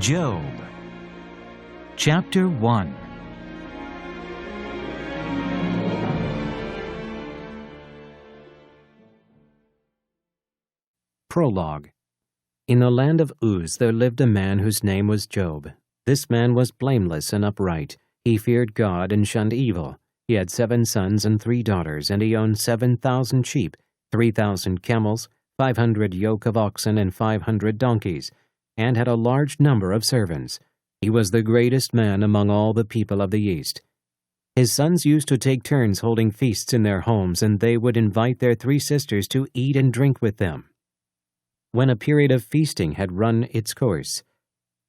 Job. Chapter 1. Prologue. In the land of Uz there lived a man whose name was Job. This man was blameless and upright. He feared God and shunned evil. He had 7 sons and 3 daughters, and he owned 7,000 sheep, 3,000 camels, 500 yoke of oxen, and 500 donkeys, and had a large number of servants. He was the greatest man among all the people of the East. His sons used to take turns holding feasts in their homes, and they would invite their 3 sisters to eat and drink with them. When a period of feasting had run its course,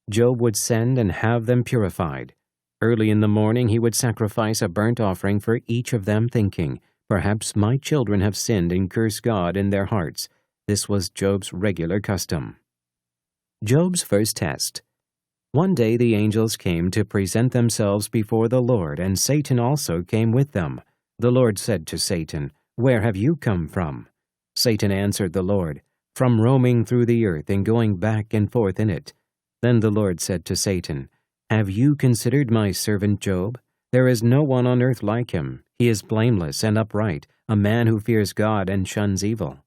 Job would send and have them purified. Early in the morning he would sacrifice a burnt offering for each of them, thinking, "Perhaps my children have sinned and cursed God in their hearts." This was Job's regular custom. Job's first test. One day the angels came to present themselves before the Lord, and Satan also came with them. The Lord said to Satan, "Where have you come from?" Satan answered the Lord, "From roaming through the earth and going back and forth in it." Then the Lord said to Satan, "Have you considered my servant Job? There is no one on earth like him. He is blameless and upright, a man who fears God and shuns evil."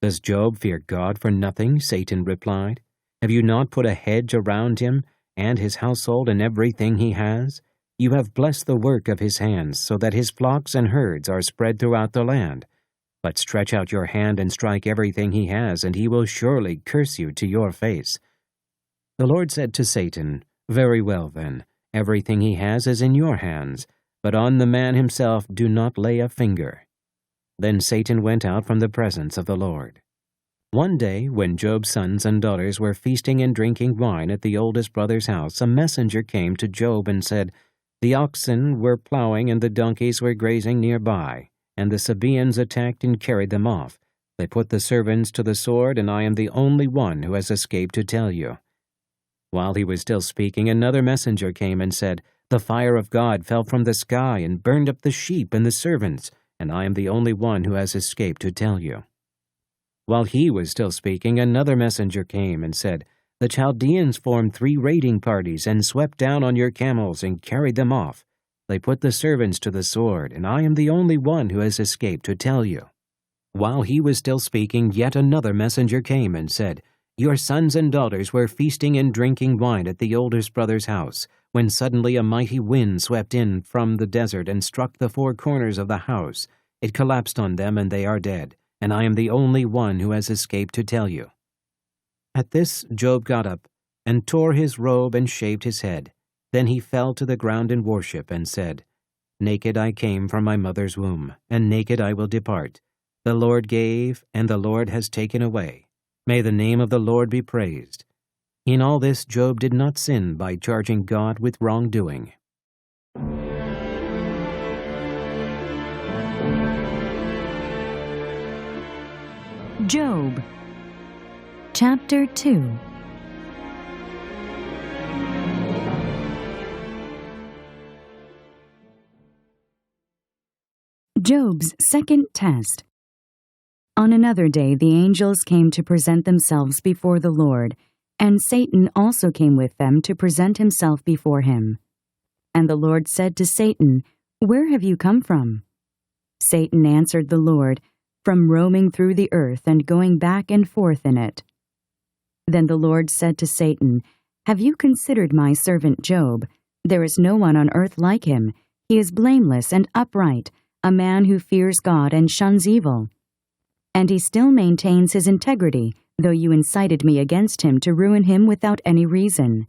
"Does Job fear God for nothing?" Satan replied. "Have you not put a hedge around him and his household and everything he has? You have blessed the work of his hands, so that his flocks and herds are spread throughout the land. But stretch out your hand and strike everything he has, and he will surely curse you to your face." The Lord said to Satan, "Very well then, everything he has is in your hands, but on the man himself do not lay a finger." Then Satan went out from the presence of the Lord. One day, when Job's sons and daughters were feasting and drinking wine at the oldest brother's house, a messenger came to Job and said, "The oxen were plowing and the donkeys were grazing nearby, and the Sabaeans attacked and carried them off. They put the servants to the sword, and I am the only one who has escaped to tell you." While he was still speaking, another messenger came and said, "The fire of God fell from the sky and burned up the sheep and the servants, and I am the only one who has escaped to tell you." While he was still speaking, another messenger came and said, "The Chaldeans formed 3 raiding parties and swept down on your camels and carried them off. They put the servants to the sword, and I am the only one who has escaped to tell you." While he was still speaking, yet another messenger came and said, "Your sons and daughters were feasting and drinking wine at the oldest brother's house, when suddenly a mighty wind swept in from the desert and struck the 4 corners of the house. It collapsed on them, and they are dead, and I am the only one who has escaped to tell you." At this, Job got up and tore his robe and shaved his head. Then he fell to the ground in worship and said, "Naked I came from my mother's womb, and naked I will depart. The Lord gave, and the Lord has taken away. May the name of the Lord be praised." In all this, Job did not sin by charging God with wrongdoing. Job. Chapter 2. Job's second test. On another day the angels came to present themselves before the Lord, and Satan also came with them to present himself before him. And the Lord said to Satan, "Where have you come from?" Satan answered the Lord, "From roaming through the earth and going back and forth in it." Then the Lord said to Satan, "Have you considered my servant Job? There is no one on earth like him. He is blameless and upright, a man who fears God and shuns evil. And he still maintains his integrity, though you incited me against him to ruin him without any reason."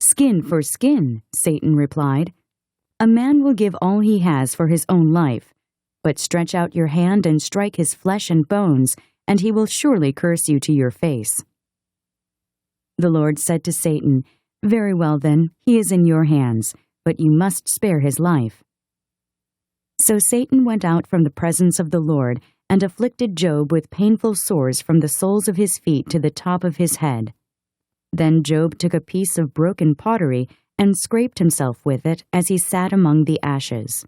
"Skin for skin," Satan replied. "A man will give all he has for his own life, but stretch out your hand and strike his flesh and bones, and he will surely curse you to your face." The Lord said to Satan, "Very well then, he is in your hands, but you must spare his life." So Satan went out from the presence of the Lord and afflicted Job with painful sores from the soles of his feet to the top of his head. Then Job took a piece of broken pottery and scraped himself with it as he sat among the ashes.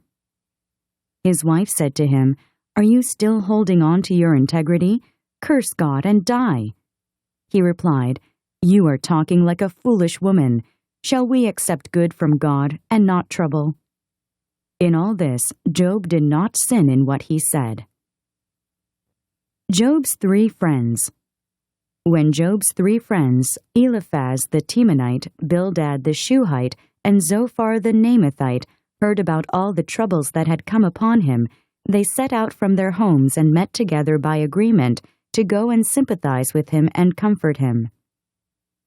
His wife said to him, "Are you still holding on to your integrity? Curse God and die." He replied, You are talking like a foolish woman. Shall we accept good from God and not trouble?" In all this, Job did not sin in what he said. Job's 3 friends. When Job's 3 friends, Eliphaz the Temanite, Bildad the Shuhite, and Zophar the Naamathite, heard about all the troubles that had come upon him, they set out from their homes and met together by agreement to go and sympathize with him and comfort him.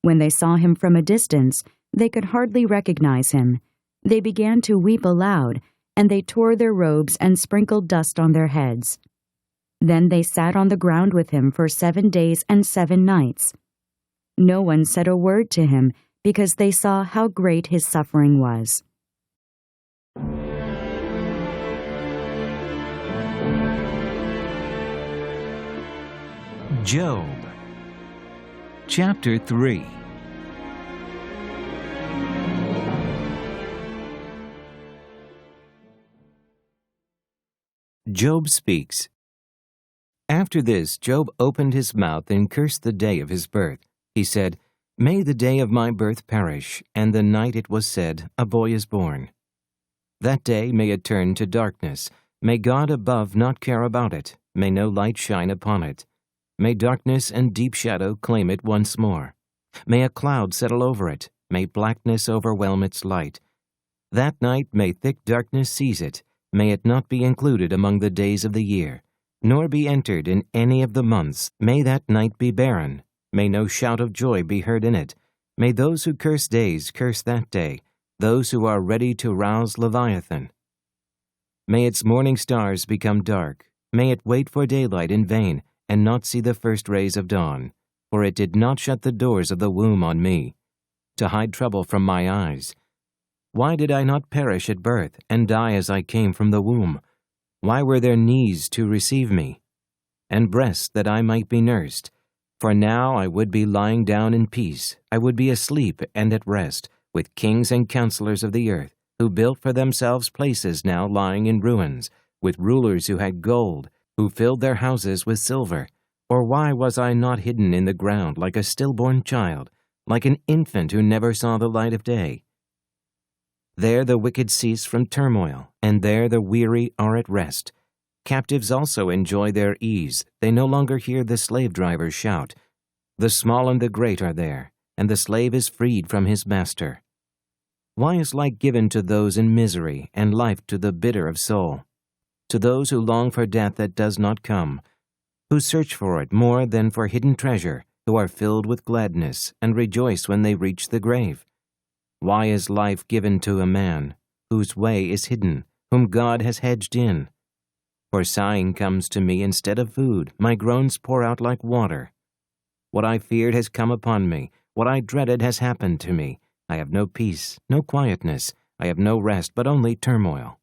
When they saw him from a distance, they could hardly recognize him. They began to weep aloud, and they tore their robes and sprinkled dust on their heads. Then they sat on the ground with him for 7 days and 7 nights. No one said a word to him, because they saw how great his suffering was. Job, Chapter 3. Job speaks. After this, Job opened his mouth and cursed the day of his birth. He said, "May the day of my birth perish, and the night it was said, a boy is born. That day may it turn to darkness. May God above not care about it. May no light shine upon it. May darkness and deep shadow claim it once more. May a cloud settle over it. May blackness overwhelm its light. That night may thick darkness seize it. May it not be included among the days of the year, nor be entered in any of the months. May that night be barren. May no shout of joy be heard in it. May those who curse days curse that day, those who are ready to rouse Leviathan. May its morning stars become dark. May it wait for daylight in vain, and not see the first rays of dawn. For it did not shut the doors of the womb on me, to hide trouble from my eyes. Why did I not perish at birth, and die as I came from the womb? Why were there knees to receive me, and breasts that I might be nursed? For now I would be lying down in peace. I would be asleep and at rest, with kings and counselors of the earth, who built for themselves places now lying in ruins, with rulers who had gold, who filled their houses with silver. Or why was I not hidden in the ground like a stillborn child, like an infant who never saw the light of day? There the wicked cease from turmoil, and there the weary are at rest. Captives also enjoy their ease. They no longer hear the slave drivers shout. The small and the great are there, and the slave is freed from his master. Why is light given to those in misery, and life to the bitter of soul? To those who long for death that does not come, who search for it more than for hidden treasure, who are filled with gladness, and rejoice when they reach the grave. Why is life given to a man, whose way is hidden, whom God has hedged in? For sighing comes to me instead of food, my groans pour out like water. What I feared has come upon me, what I dreaded has happened to me. I have no peace, no quietness, I have no rest, but only turmoil.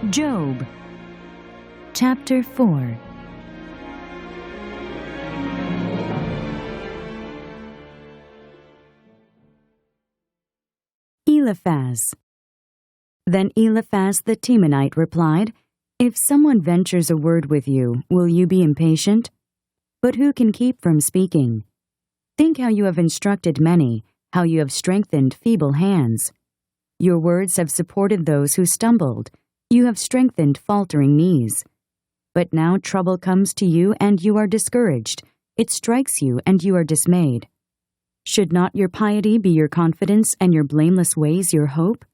Job, Chapter 4. Eliphaz. Then Eliphaz the Temanite replied, "If someone ventures a word with you, will you be impatient? But who can keep from speaking? Think how you have instructed many, how you have strengthened feeble hands. Your words have supported those who stumbled. You have strengthened faltering knees. But now trouble comes to you and you are discouraged. It strikes you and you are dismayed. Should not your piety be your confidence and your blameless ways your hope?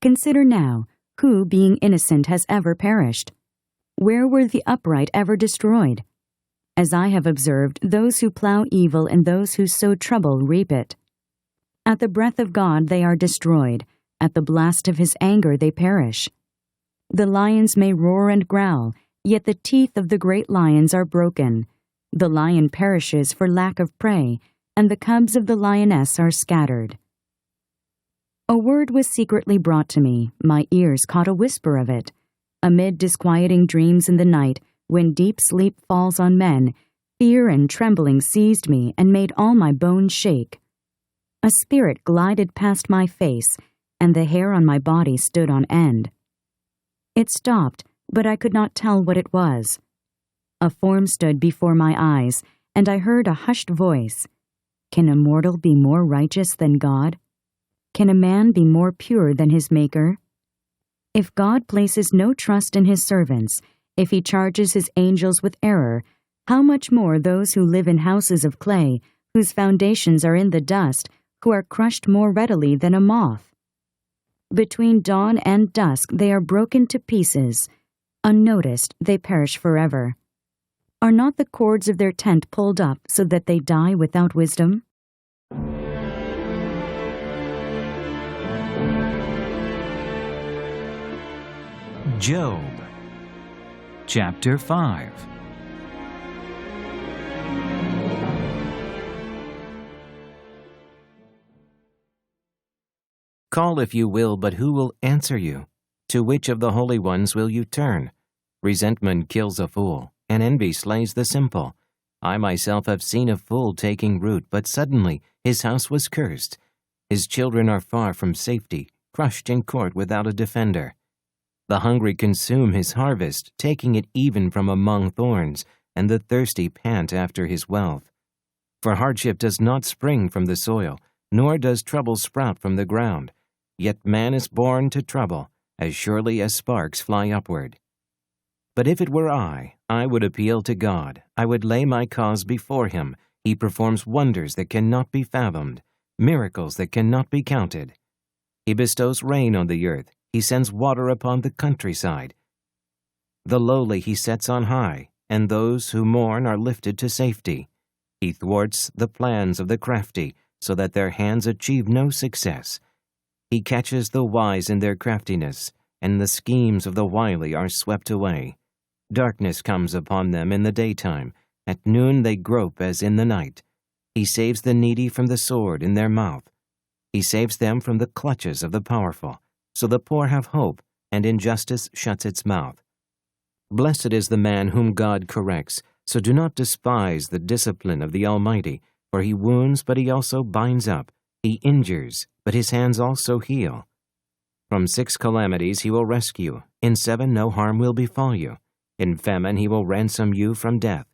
Consider now, who, being innocent, has ever perished? Where were the upright ever destroyed? As I have observed, those who plow evil and those who sow trouble reap it. At the breath of God they are destroyed. At the blast of his anger they perish. The lions may roar and growl, yet the teeth of the great lions are broken. The lion perishes for lack of prey, and the cubs of the lioness are scattered. A word was secretly brought to me. My ears caught a whisper of it. Amid disquieting dreams in the night, when deep sleep falls on men, fear and trembling seized me and made all my bones shake. A spirit glided past my face, and the hair on my body stood on end. It stopped, but I could not tell what it was. A form stood before my eyes, and I heard a hushed voice. Can a mortal be more righteous than God? Can a man be more pure than his Maker? If God places no trust in his servants, if he charges his angels with error, how much more those who live in houses of clay, whose foundations are in the dust, who are crushed more readily than a moth? Between dawn and dusk they are broken to pieces. Unnoticed, they perish forever. Are not the cords of their tent pulled up so that they die without wisdom? Job, chapter 5. Call if you will, but who will answer you? To which of the holy ones will you turn? Resentment kills a fool, and envy slays the simple. I myself have seen a fool taking root, but suddenly his house was cursed. His children are far from safety, crushed in court without a defender. The hungry consume his harvest, taking it even from among thorns, and the thirsty pant after his wealth. For hardship does not spring from the soil, nor does trouble sprout from the ground. Yet man is born to trouble, as surely as sparks fly upward. But if it were I would appeal to God. I would lay my cause before him. He performs wonders that cannot be fathomed, miracles that cannot be counted. He bestows rain on the earth. He sends water upon the countryside. The lowly he sets on high, and those who mourn are lifted to safety. He thwarts the plans of the crafty, so that their hands achieve no success. He catches the wise in their craftiness, and the schemes of the wily are swept away. Darkness comes upon them in the daytime. At noon they grope as in the night. He saves the needy from the sword in their mouth. He saves them from the clutches of the powerful. So the poor have hope, and injustice shuts its mouth. Blessed is the man whom God corrects, so do not despise the discipline of the Almighty, for he wounds, but he also binds up. He injures, but his hands also heal. From 6 calamities he will rescue. In 7 no harm will befall you. In famine he will ransom you from death,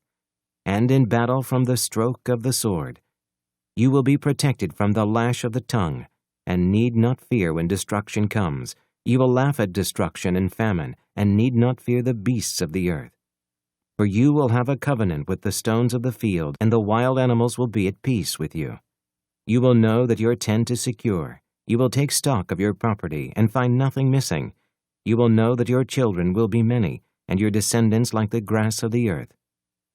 and in battle from the stroke of the sword. You will be protected from the lash of the tongue, and need not fear when destruction comes. You will laugh at destruction and famine, and need not fear the beasts of the earth. For you will have a covenant with the stones of the field, and the wild animals will be at peace with you. You will know that your tent is secure. You will take stock of your property, and find nothing missing. You will know that your children will be many, and your descendants like the grass of the earth.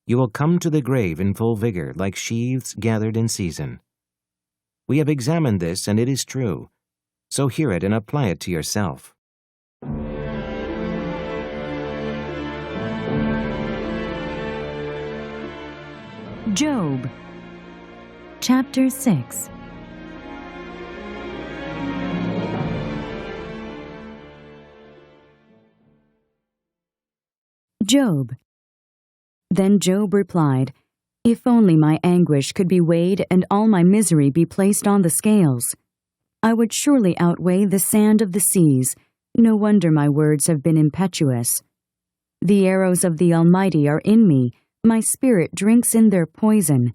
You will come to the grave in full vigor, like sheaves gathered in season. We have examined this, and it is true. So hear it and apply it to yourself. Job, chapter 6. Job. Then Job replied, "If only my anguish could be weighed and all my misery be placed on the scales, I would surely outweigh the sand of the seas. No wonder my words have been impetuous. The arrows of the Almighty are in me. My spirit drinks in their poison.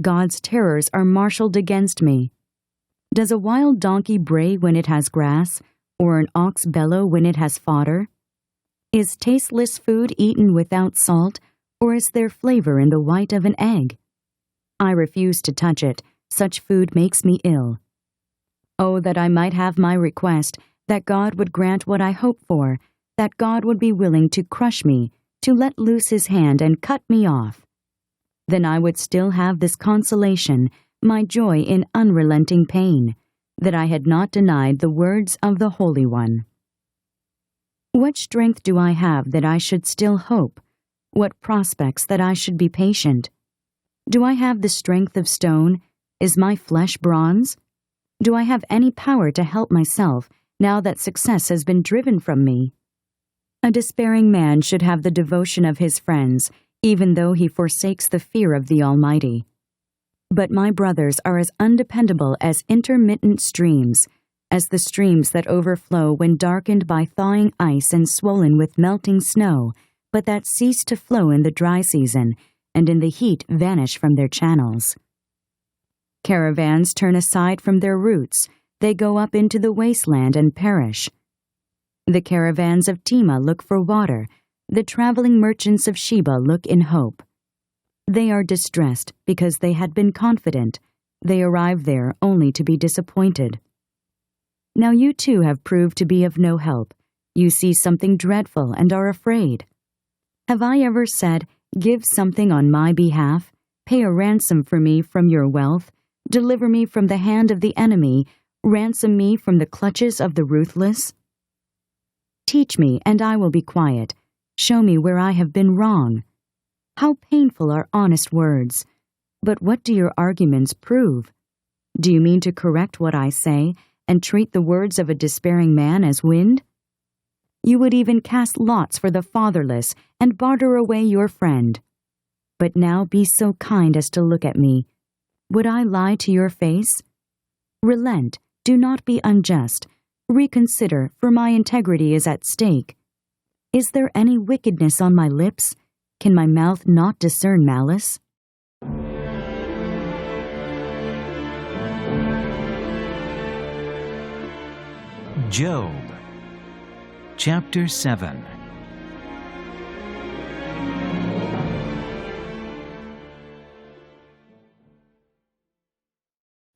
God's terrors are marshaled against me. Does a wild donkey bray when it has grass, or an ox bellow when it has fodder? Is tasteless food eaten without salt, or is there flavor in the white of an egg? I refuse to touch it. Such food makes me ill. Oh, that I might have my request, that God would grant what I hope for, that God would be willing to crush me, to let loose his hand and cut me off. Then I would still have this consolation, my joy in unrelenting pain, that I had not denied the words of the Holy One. What strength do I have that I should still hope? What prospects that I should be patient? Do I have the strength of stone? Is my flesh bronze? Do I have any power to help myself now that success has been driven from me? A despairing man should have the devotion of his friends, even though he forsakes the fear of the Almighty. But my brothers are as undependable as intermittent streams. as the streams that overflow when darkened by thawing ice and swollen with melting snow, but that cease to flow in the dry season, and in the heat vanish from their channels. Caravans turn aside from their routes. They go up into the wasteland and perish. The caravans of Tema look for water. The traveling merchants of Sheba look in hope. They are distressed because they had been confident. They arrive there only to be disappointed. Now you too have proved to be of no help. You see something dreadful and are afraid. Have I ever said, "Give something on my behalf, pay a ransom for me from your wealth, deliver me from the hand of the enemy, ransom me from the clutches of the ruthless"? Teach me, and I will be quiet. Show me where I have been wrong. How painful are honest words! But what do your arguments prove? Do you mean to correct what I say, and treat the words of a despairing man as wind? You would even cast lots for the fatherless and barter away your friend. But now be so kind as to look at me. Would I lie to your face? Relent, do not be unjust. Reconsider, for my integrity is at stake. Is there any wickedness on my lips? Can my mouth not discern malice? Job, chapter 7.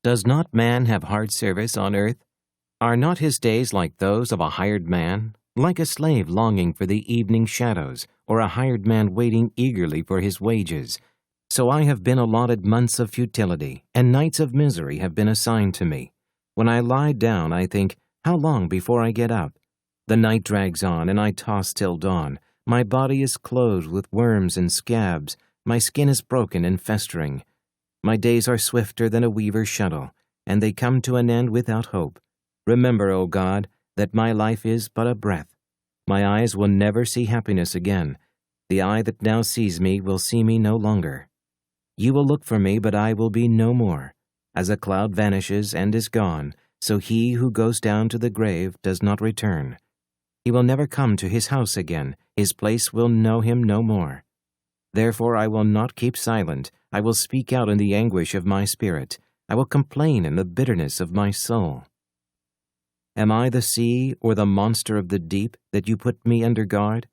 Does not man have hard service on earth? Are not his days like those of a hired man, like a slave longing for the evening shadows, or a hired man waiting eagerly for his wages? So I have been allotted months of futility, and nights of misery have been assigned to me. When I lie down, I think, how long before I get up? The night drags on, and I toss till dawn. My body is clothed with worms and scabs. My skin is broken and festering. My days are swifter than a weaver's shuttle, and they come to an end without hope. Remember, O God, that my life is but a breath. My eyes will never see happiness again. The eye that now sees me will see me no longer. You will look for me, but I will be no more. As a cloud vanishes and is gone, so he who goes down to the grave does not return. He will never come to his house again. His place will know him no more. Therefore I will not keep silent. I will speak out in the anguish of my spirit. I will complain in the bitterness of my soul. Am I the sea or the monster of the deep that you put me under guard?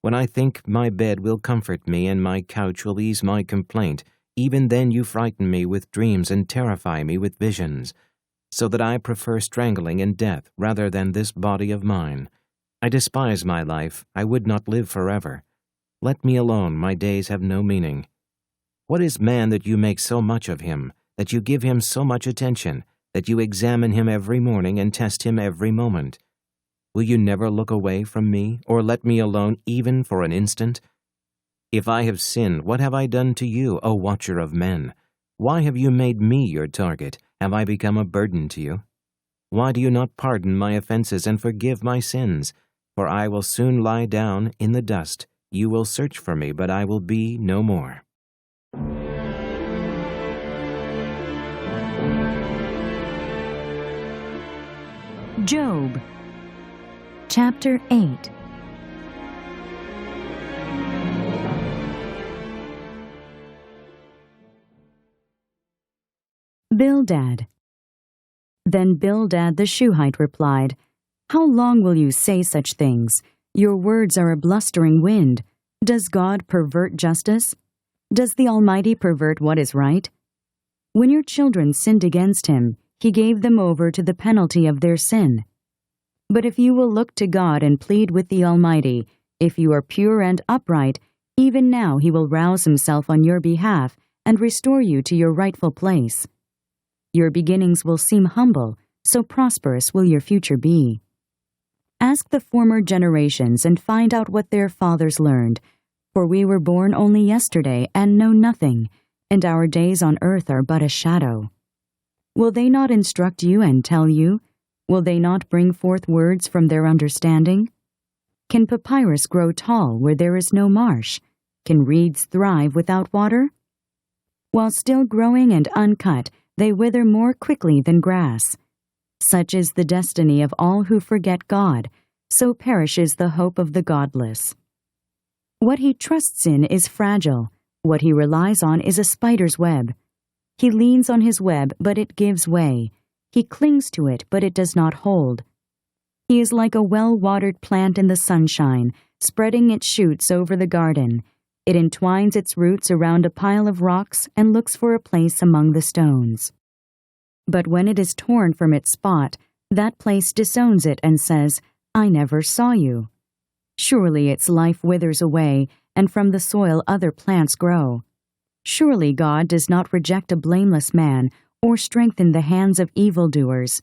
When I think my bed will comfort me and my couch will ease my complaint, even then you frighten me with dreams and terrify me with visions, so that I prefer strangling and death rather than this body of mine. I despise my life. I would not live forever. Let me alone. My days have no meaning. What is man that you make so much of him, that you give him so much attention, that you examine him every morning and test him every moment? Will you never look away from me, or let me alone even for an instant? If I have sinned, what have I done to you, O watcher of men? Why have you made me your target? Have I become a burden to you? Why do you not pardon my offenses and forgive my sins? For I will soon lie down in the dust. You will search for me, but I will be no more. Job, chapter 8. Bildad. Then Bildad the Shuhite replied, "How long will you say such things? Your words are a blustering wind. Does God pervert justice? Does the Almighty pervert what is right? When your children sinned against him, he gave them over to the penalty of their sin. But if you will look to God and plead with the Almighty, if you are pure and upright, even now he will rouse himself on your behalf and restore you to your rightful place. Your beginnings will seem humble, so prosperous will your future be. Ask the former generations and find out what their fathers learned, for we were born only yesterday and know nothing, and our days on earth are but a shadow. Will they not instruct you and tell you? Will they not bring forth words from their understanding? Can papyrus grow tall where there is no marsh? Can reeds thrive without water? While still growing and uncut, they wither more quickly than grass. Such is the destiny of all who forget God, so perishes the hope of the godless. What he trusts in is fragile. What he relies on is a spider's web. He leans on his web, but it gives way. He clings to it, but it does not hold. He is like a well-watered plant in the sunshine, spreading its shoots over the garden. It entwines its roots around a pile of rocks and looks for a place among the stones. But when it is torn from its spot, that place disowns it and says, "I never saw you." Surely its life withers away, and from the soil other plants grow. Surely God does not reject a blameless man or strengthen the hands of evildoers.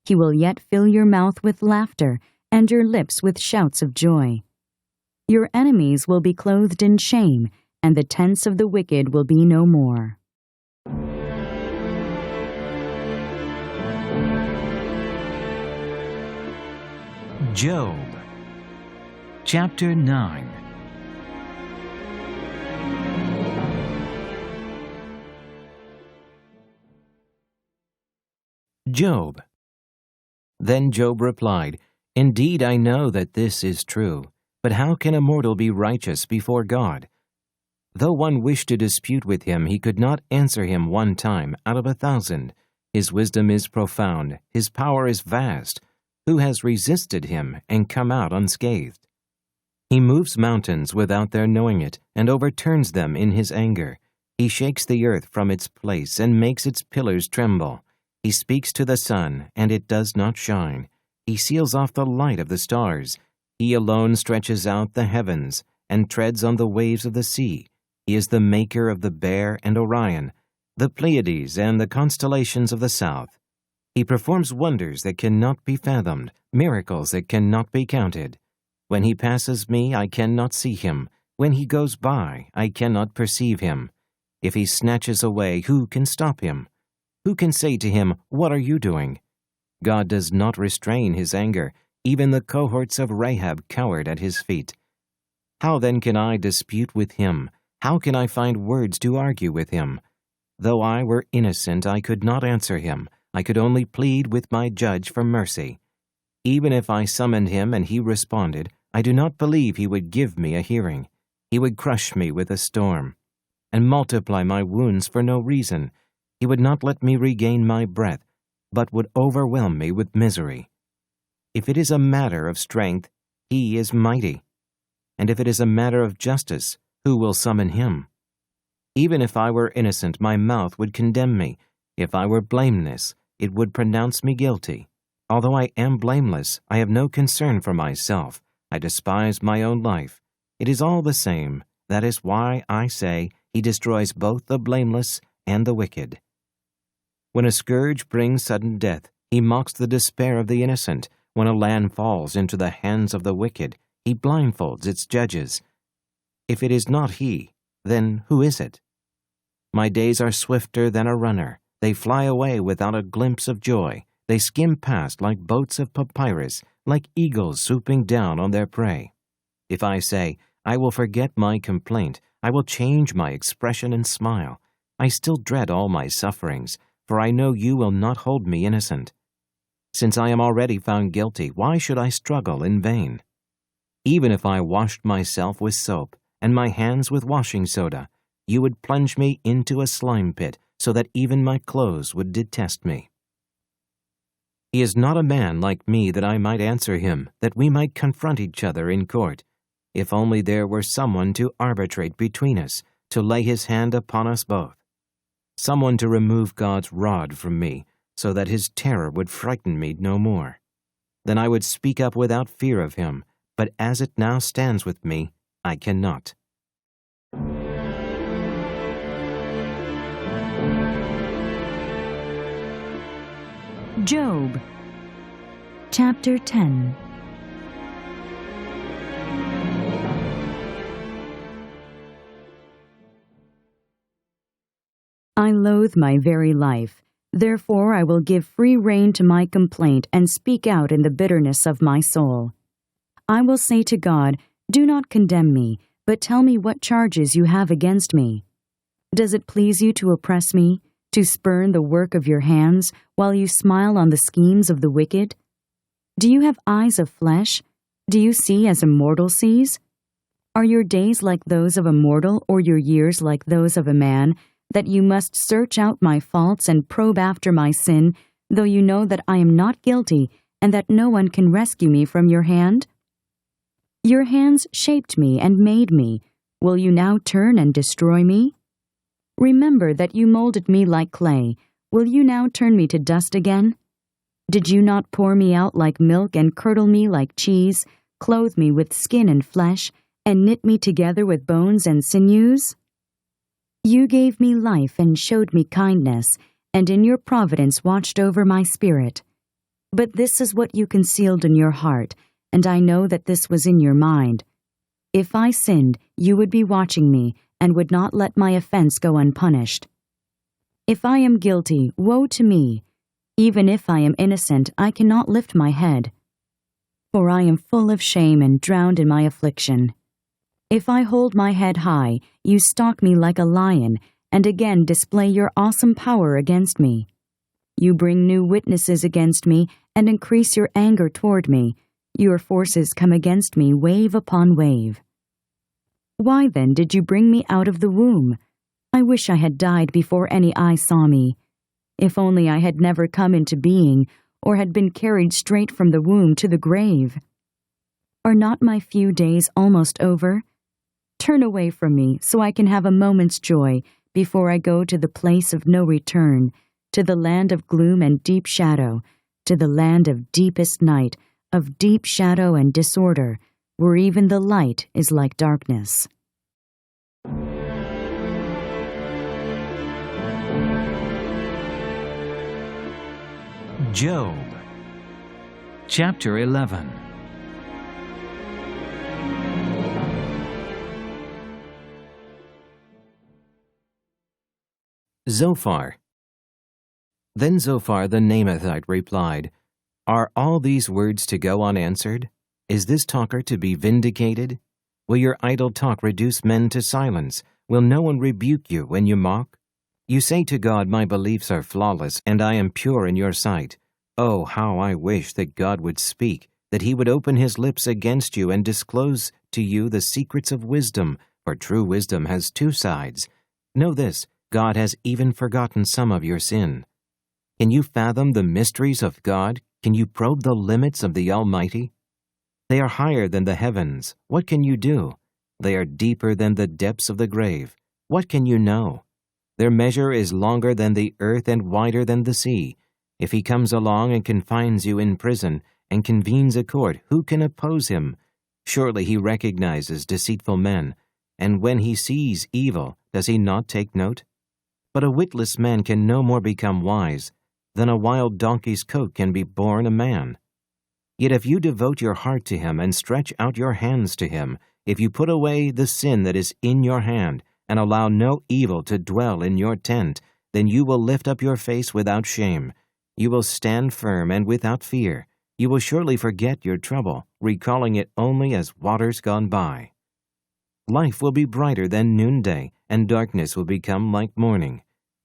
He will yet fill your mouth with laughter and your lips with shouts of joy. Your enemies will be clothed in shame, and the tents of the wicked will be no more. Job, chapter 9. Job. Then Job replied, "Indeed I know that this is true, but how can a mortal be righteous before God? Though one wished to dispute with him, he could not answer him one time out of 1,000. His wisdom is profound, his power is vast. Who has resisted him and come out unscathed? He moves mountains without their knowing it, and overturns them in his anger. He shakes the earth from its place and makes its pillars tremble. He speaks to the sun, and it does not shine. He seals off the light of the stars. He alone stretches out the heavens, and treads on the waves of the sea. He is the maker of the Bear and Orion, the Pleiades and the constellations of the south. He performs wonders that cannot be fathomed, miracles that cannot be counted. When he passes me, I cannot see him. When he goes by, I cannot perceive him. If he snatches away, who can stop him? Who can say to him, "What are you doing?" God does not restrain his anger. Even the cohorts of Rahab cowered at his feet. How then can I dispute with him? How can I find words to argue with him? Though I were innocent, I could not answer him. I could only plead with my judge for mercy. Even if I summoned him and he responded, I do not believe he would give me a hearing. He would crush me with a storm and multiply my wounds for no reason. He would not let me regain my breath, but would overwhelm me with misery. If it is a matter of strength, he is mighty. And if it is a matter of justice, who will summon him? Even if I were innocent, my mouth would condemn me. If I were blameless, it would pronounce me guilty. Although I am blameless, I have no concern for myself. I despise my own life. It is all the same. That is why I say, he destroys both the blameless and the wicked. When a scourge brings sudden death, he mocks the despair of the innocent. When a land falls into the hands of the wicked, he blindfolds its judges. If it is not he, then who is it? My days are swifter than a runner. They fly away without a glimpse of joy. They skim past like boats of papyrus, like eagles swooping down on their prey. If I say, I will forget my complaint, I will change my expression and smile, I still dread all my sufferings, for I know you will not hold me innocent. Since I am already found guilty, why should I struggle in vain? Even if I washed myself with soap and my hands with washing soda, you would plunge me into a slime pit, so that even my clothes would detest me. He is not a man like me that I might answer him, that we might confront each other in court. If only there were someone to arbitrate between us, to lay his hand upon us both. Someone to remove God's rod from me, so that his terror would frighten me no more. Then I would speak up without fear of him, but as it now stands with me, I cannot. Job, chapter 10. I loathe my very life. Therefore I will give free rein to my complaint and speak out in the bitterness of my soul. I will say to God, do not condemn me, but tell me what charges you have against me. Does it please you to oppress me? to spurn the work of your hands while you smile on the schemes of the wicked? Do you have eyes of flesh? Do you see as a mortal sees? Are your days like those of a mortal, or your years like those of a man, that you must search out my faults and probe after my sin, though you know that I am not guilty, and that no one can rescue me from your hand? Your hands shaped me and made me. Will you now turn and destroy me? Remember that you molded me like clay. Will you now turn me to dust again? Did you not pour me out like milk and curdle me like cheese, clothe me with skin and flesh, and knit me together with bones and sinews? You gave me life and showed me kindness, and in your providence watched over my spirit. But this is what you concealed in your heart, and I know that this was in your mind. If I sinned, you would be watching me, and would not let my offense go unpunished. If I am guilty, woe to me! Even if I am innocent, I cannot lift my head. For I am full of shame and drowned in my affliction. If I hold my head high, you stalk me like a lion, and again display your awesome power against me. You bring new witnesses against me, and increase your anger toward me. Your forces come against me wave upon wave. Why then did you bring me out of the womb? I wish I had died before any eye saw me. If only I had never come into being, or had been carried straight from the womb to the grave. Are not my few days almost over? Turn away from me, so I can have a moment's joy before I go to the place of no return, to the land of gloom and deep shadow, to the land of deepest night, of deep shadow and disorder, where even the light is like darkness. Job, chapter 11. Zophar. Then Zophar the Naamathite replied, Are all these words to go unanswered? Is this talker to be vindicated? Will your idle talk reduce men to silence? Will no one rebuke you when you mock? You say to God, My beliefs are flawless, and I am pure in your sight. Oh, how I wish that God would speak, that he would open his lips against you and disclose to you the secrets of wisdom, for true wisdom has two sides. Know this, God has even forgotten some of your sin. Can you fathom the mysteries of God? Can you probe the limits of the Almighty? They are higher than the heavens. What can you do? They are deeper than the depths of the grave. What can you know? Their measure is longer than the earth and wider than the sea. If he comes along and confines you in prison and convenes a court, who can oppose him? Surely he recognizes deceitful men, and when he sees evil, does he not take note? But a witless man can no more become wise than a wild donkey's coat can be born a man. Yet if you devote your heart to him and stretch out your hands to him, if you put away the sin that is in your hand and allow no evil to dwell in your tent, then you will lift up your face without shame. You will stand firm and without fear. You will surely forget your trouble, recalling it only as waters gone by. Life will be brighter than noonday, and darkness will become like morning.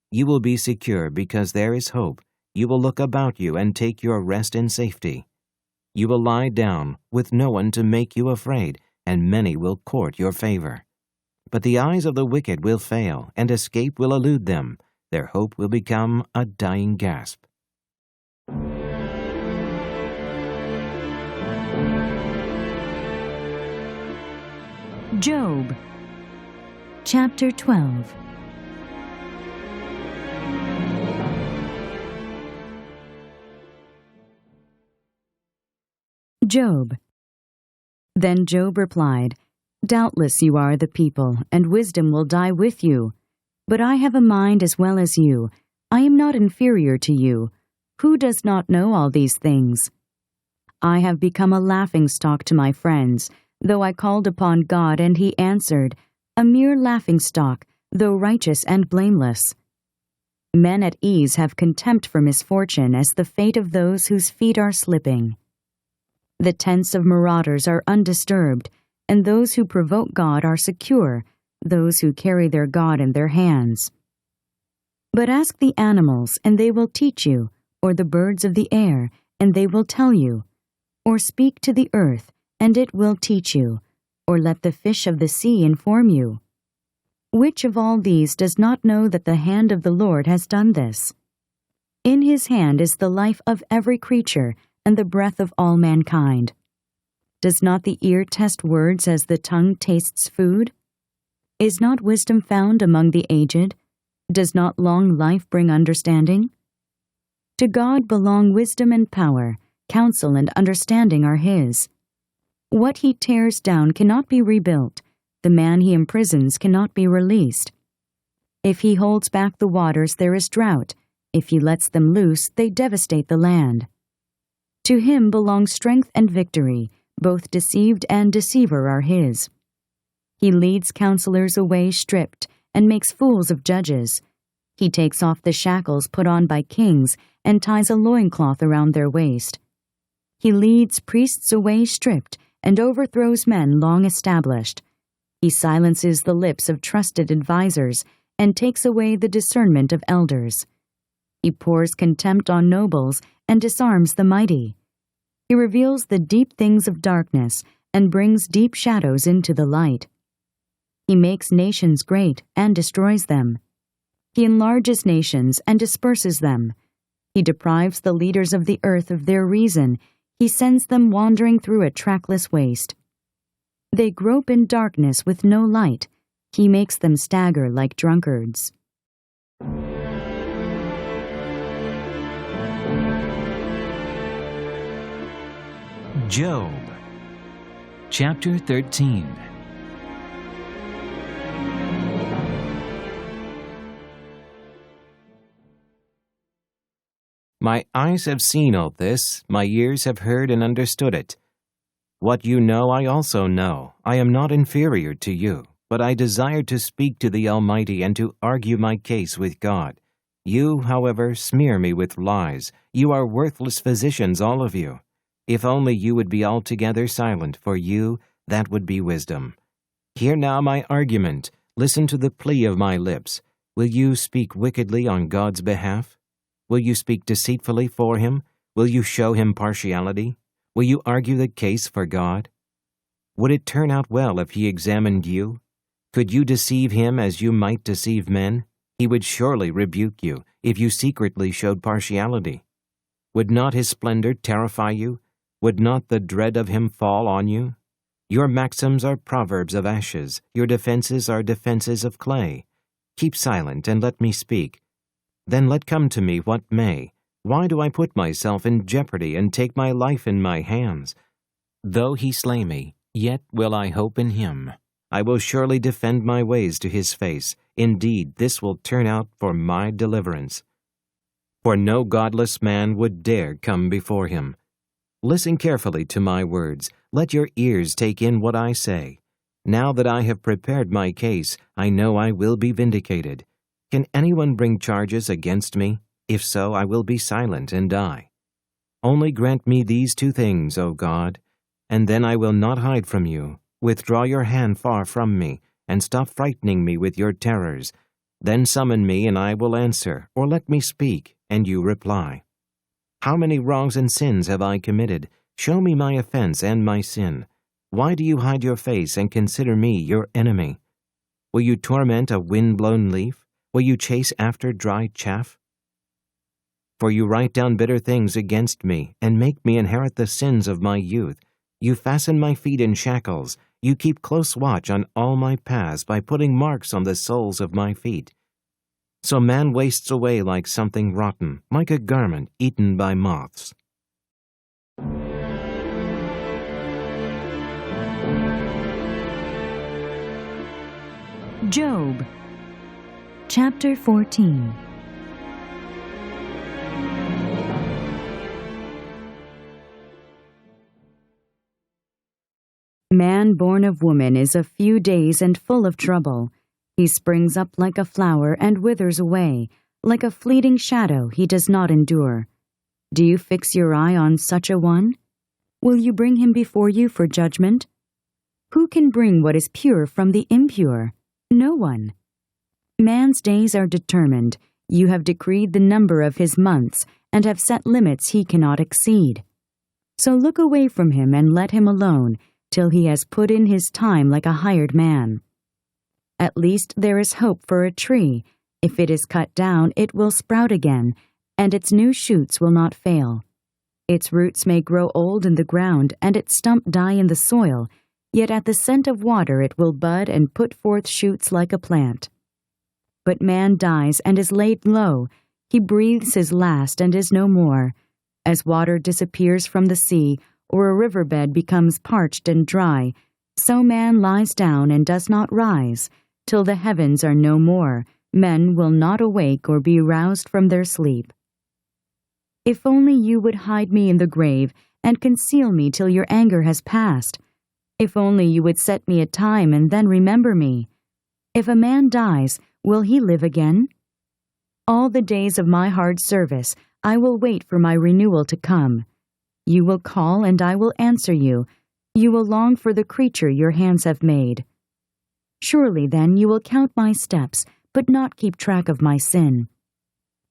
You will be secure because there is hope. You will look about you and take your rest in safety. You will lie down with no one to make you afraid, and many will court your favor. But the eyes of the wicked will fail, and escape will elude them. Their hope will become a dying gasp. Job, chapter 12. Job. Then Job replied, Doubtless you are the people, and wisdom will die with you. But I have a mind as well as you. I am not inferior to you. Who does not know all these things? I have become a laughingstock to my friends, though I called upon God and he answered, a mere laughingstock, though righteous and blameless. Men at ease have contempt for misfortune as the fate of those whose feet are slipping. The tents of marauders are undisturbed, and those who provoke God are secure, those who carry their God in their hands. But ask the animals, and they will teach you, or the birds of the air, and they will tell you. Or speak to the earth, and it will teach you, or let the fish of the sea inform you. Which of all these does not know that the hand of the Lord has done this? In his hand is the life of every creature, and the breath of all mankind. Does not the ear test words as the tongue tastes food? Is not wisdom found among the aged? Does not long life bring understanding? To God belong wisdom and power, counsel and understanding are his. What he tears down cannot be rebuilt, the man he imprisons cannot be released. If he holds back the waters, there is drought. If he lets them loose, they devastate the land. To him belong strength and victory, both deceived and deceiver are his. He leads counselors away stripped, and makes fools of judges. He takes off the shackles put on by kings, and ties a loincloth around their waist. He leads priests away stripped, and overthrows men long established. He silences the lips of trusted advisers, and takes away the discernment of elders. He pours contempt on nobles, and disarms the mighty. He reveals the deep things of darkness, and brings deep shadows into the light. He makes nations great, and destroys them. He enlarges nations, and disperses them. He deprives the leaders of the earth of their reason. He sends them wandering through a trackless waste. They grope in darkness with no light. He makes them stagger like drunkards. Job, chapter 13. My eyes have seen all this, my ears have heard and understood it. What you know I also know. I am not inferior to you, but I desire to speak to the Almighty and to argue my case with God. You, however, smear me with lies. You are worthless physicians, all of you. If only you would be altogether silent, for you, that would be wisdom. Hear now my argument. Listen to the plea of my lips. Will you speak wickedly on God's behalf? Will you speak deceitfully for him? Will you show him partiality? Will you argue the case for God? Would it turn out well if he examined you? Could you deceive him as you might deceive men? He would surely rebuke you if you secretly showed partiality. Would not his splendor terrify you? Would not the dread of him fall on you? Your maxims are proverbs of ashes. Your defenses are defenses of clay. Keep silent and let me speak. Then let come to me what may. Why do I put myself in jeopardy and take my life in my hands? Though he slay me, yet will I hope in him. I will surely defend my ways to his face. Indeed, this will turn out for my deliverance. For no godless man would dare come before him. Listen carefully to my words. Let your ears take in what I say. Now that I have prepared my case, I know I will be vindicated. Can anyone bring charges against me? If so, I will be silent and die. Only grant me these two things, O God, and then I will not hide from you. Withdraw your hand far from me, and stop frightening me with your terrors. Then summon me, and I will answer, or let me speak, and you reply. How many wrongs and sins have I committed? Show me my offense and my sin. Why do you hide your face and consider me your enemy? Will you torment a wind-blown leaf? Will you chase after dry chaff? For you write down bitter things against me, and make me inherit the sins of my youth. You fasten my feet in shackles. You keep close watch on all my paths by putting marks on the soles of my feet. So man wastes away like something rotten, like a garment eaten by moths. Job, chapter 14. Man born of woman is a few days and full of trouble. He springs up like a flower and withers away. Like a fleeting shadow, he does not endure. Do you fix your eye on such a one? Will you bring him before you for judgment? Who can bring what is pure from the impure? No one. Man's days are determined. You have decreed the number of his months, and have set limits he cannot exceed. So look away from him and let him alone, till he has put in his time like a hired man. At least there is hope for a tree. If it is cut down, it will sprout again, and its new shoots will not fail. Its roots may grow old in the ground, and its stump die in the soil, yet at the scent of water it will bud and put forth shoots like a plant. But man dies and is laid low. He breathes his last and is no more. As water disappears from the sea, or a riverbed becomes parched and dry, so man lies down and does not rise. Till the heavens are no more, men will not awake or be roused from their sleep. If only you would hide me in the grave and conceal me till your anger has passed. If only you would set me a time and then remember me. If a man dies, will he live again? All the days of my hard service, I will wait for my renewal to come. You will call and I will answer you. You will long for the creature your hands have made. Surely then you will count my steps, but not keep track of my sin.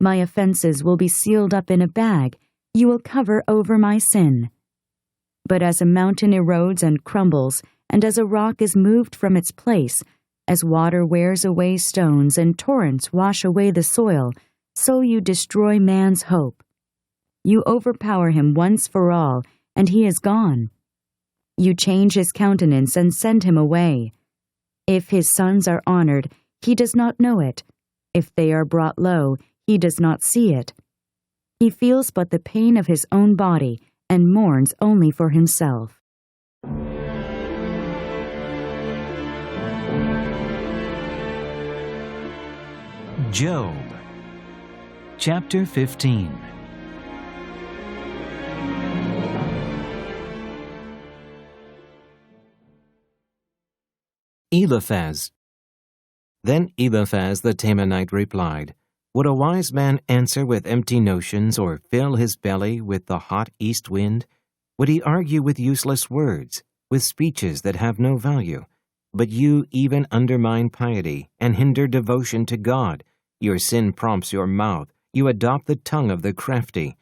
My offenses will be sealed up in a bag. You will cover over my sin. But as a mountain erodes and crumbles, and as a rock is moved from its place, as water wears away stones and torrents wash away the soil, so you destroy man's hope. You overpower him once for all, and he is gone. You change his countenance and send him away. If his sons are honored, he does not know it. If they are brought low, he does not see it. He feels but the pain of his own body, and mourns only for himself. Job, chapter 15. Eliphaz. Then Eliphaz the Temanite replied, Would a wise man answer with empty notions, or fill his belly with the hot east wind? Would he argue with useless words, with speeches that have no value? But you even undermine piety, and hinder devotion to God. Your sin prompts your mouth. You adopt the tongue of the crafty.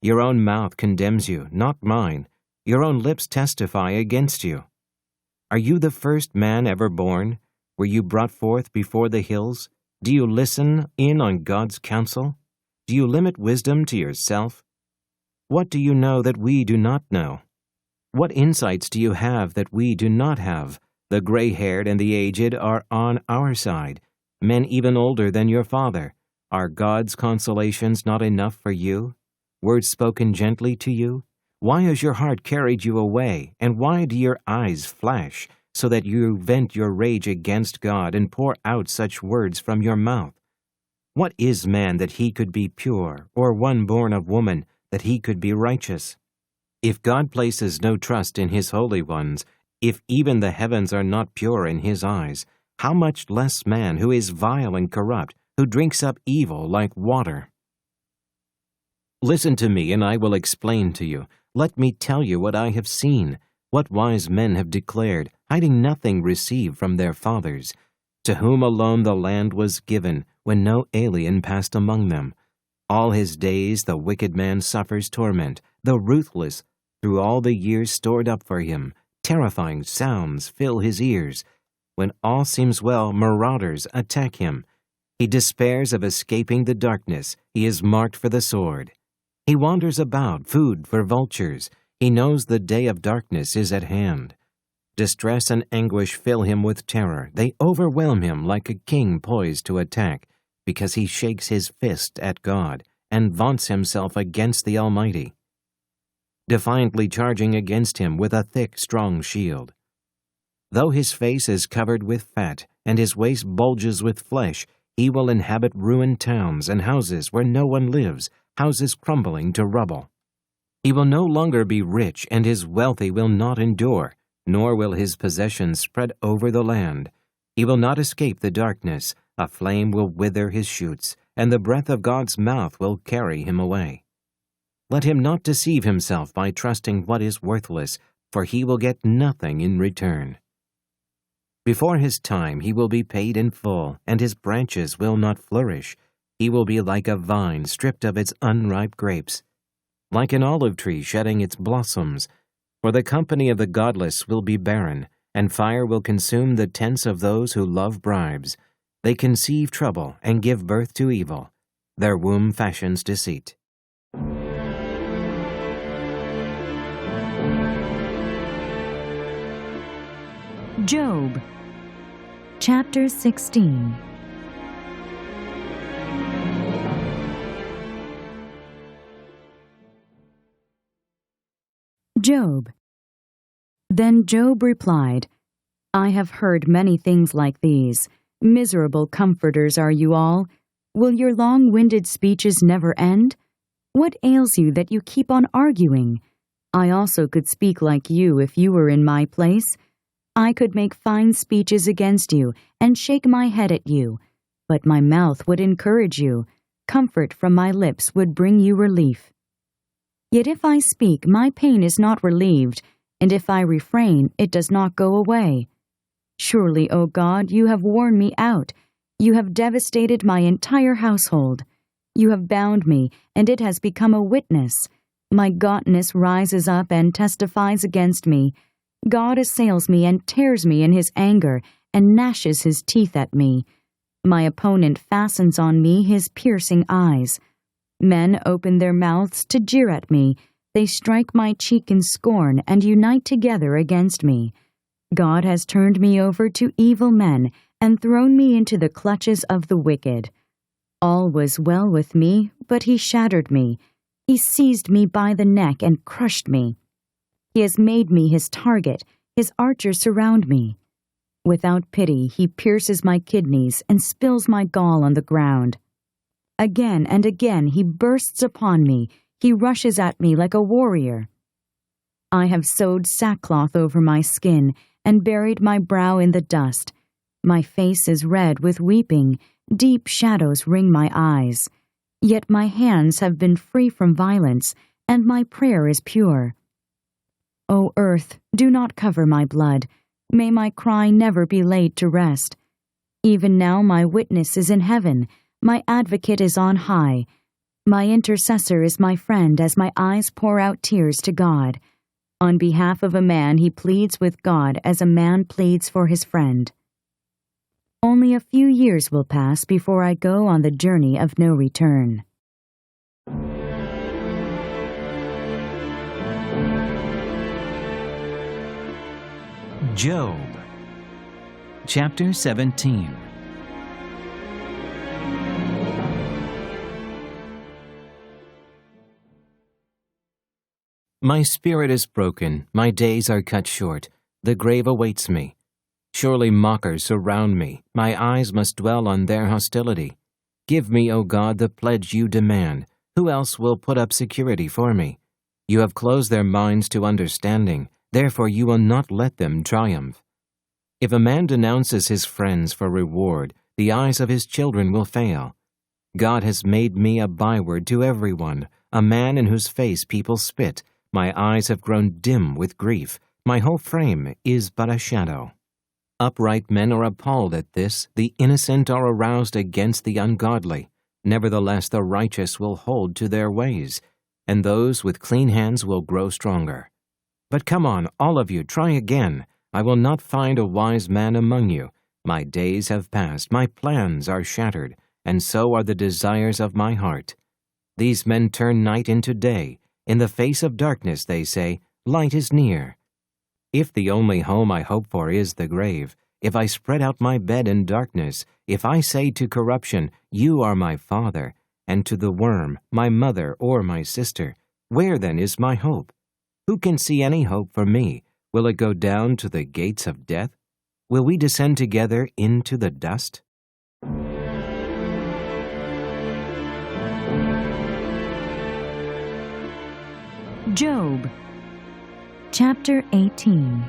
Your own mouth condemns you, not mine. Your own lips testify against you. Are you the first man ever born? Were you brought forth before the hills? Do you listen in on God's counsel? Do you limit wisdom to yourself? What do you know that we do not know? What insights do you have that we do not have? The gray-haired and the aged are on our side, men even older than your father. Are God's consolations not enough for you? Words spoken gently to you? Why has your heart carried you away, and why do your eyes flash, so that you vent your rage against God and pour out such words from your mouth? What is man that he could be pure, or one born of woman that he could be righteous? If God places no trust in his holy ones, if even the heavens are not pure in his eyes, how much less man who is vile and corrupt, who drinks up evil like water? Listen to me, and I will explain to you. Let me tell you what I have seen, what wise men have declared, hiding nothing received from their fathers, to whom alone the land was given, when no alien passed among them. All his days the wicked man suffers torment, the ruthless, through all the years stored up for him. Terrifying sounds fill his ears. When all seems well, marauders attack him. He despairs of escaping the darkness. He is marked for the sword. He wanders about, food for vultures. He knows the day of darkness is at hand. Distress and anguish fill him with terror. They overwhelm him like a king poised to attack, because he shakes his fist at God and vaunts himself against the Almighty, defiantly charging against him with a thick, strong shield. Though his face is covered with fat, and his waist bulges with flesh, he will inhabit ruined towns and houses where no one lives, houses crumbling to rubble. He will no longer be rich, and his wealthy will not endure, nor will his possessions spread over the land. He will not escape the darkness. A flame will wither his shoots, and the breath of God's mouth will carry him away. Let him not deceive himself by trusting what is worthless, for he will get nothing in return. Before his time he will be paid in full, and his branches will not flourish. He will be like a vine stripped of its unripe grapes, like an olive tree shedding its blossoms. For the company of the godless will be barren, and fire will consume the tents of those who love bribes. They conceive trouble and give birth to evil. Their womb fashions deceit. Job, chapter 16. Job. Then Job replied, I have heard many things like these. Miserable comforters are you all. Will your long-winded speeches never end? What ails you that you keep on arguing? I also could speak like you if you were in my place. I could make fine speeches against you and shake my head at you, but my mouth would encourage you. Comfort from my lips would bring you relief. Yet if I speak, my pain is not relieved, and if I refrain, it does not go away. Surely, O God, you have worn me out. You have devastated my entire household. You have bound me, and it has become a witness. My gauntness rises up and testifies against me. God assails me and tears me in his anger, and gnashes his teeth at me. My opponent fastens on me his piercing eyes. Men open their mouths to jeer at me. They strike my cheek in scorn and unite together against me. God has turned me over to evil men and thrown me into the clutches of the wicked. All was well with me, but he shattered me. He seized me by the neck and crushed me. He has made me his target. His archers surround me. Without pity, he pierces my kidneys and spills my gall on the ground. Again and again he bursts upon me. He rushes at me like a warrior. I have sewed sackcloth over my skin and buried my brow in the dust. My face is red with weeping. Deep shadows ring my eyes. Yet my hands have been free from violence, and my prayer is pure. O earth, do not cover my blood. May my cry never be laid to rest. Even now my witness is in heaven. My advocate is on high. My intercessor is my friend as my eyes pour out tears to God. On behalf of a man he pleads with God as a man pleads for his friend. Only a few years will pass before I go on the journey of no return. Job, chapter 17. My spirit is broken, my days are cut short, the grave awaits me. Surely mockers surround me, my eyes must dwell on their hostility. Give me, O God, the pledge you demand. Who else will put up security for me? You have closed their minds to understanding, therefore you will not let them triumph. If a man denounces his friends for reward, the eyes of his children will fail. God has made me a byword to everyone, a man in whose face people spit. My eyes have grown dim with grief. My whole frame is but a shadow. Upright men are appalled at this. The innocent are aroused against the ungodly. Nevertheless, the righteous will hold to their ways, and those with clean hands will grow stronger. But come on, all of you, try again. I will not find a wise man among you. My days have passed, my plans are shattered, and so are the desires of my heart. These men turn night into day. In the face of darkness, they say, light is near. If the only home I hope for is the grave, if I spread out my bed in darkness, if I say to corruption, you are my father, and to the worm, my mother or my sister, where then is my hope? Who can see any hope for me? Will it go down to the gates of death? Will we descend together into the dust? Job, chapter 18.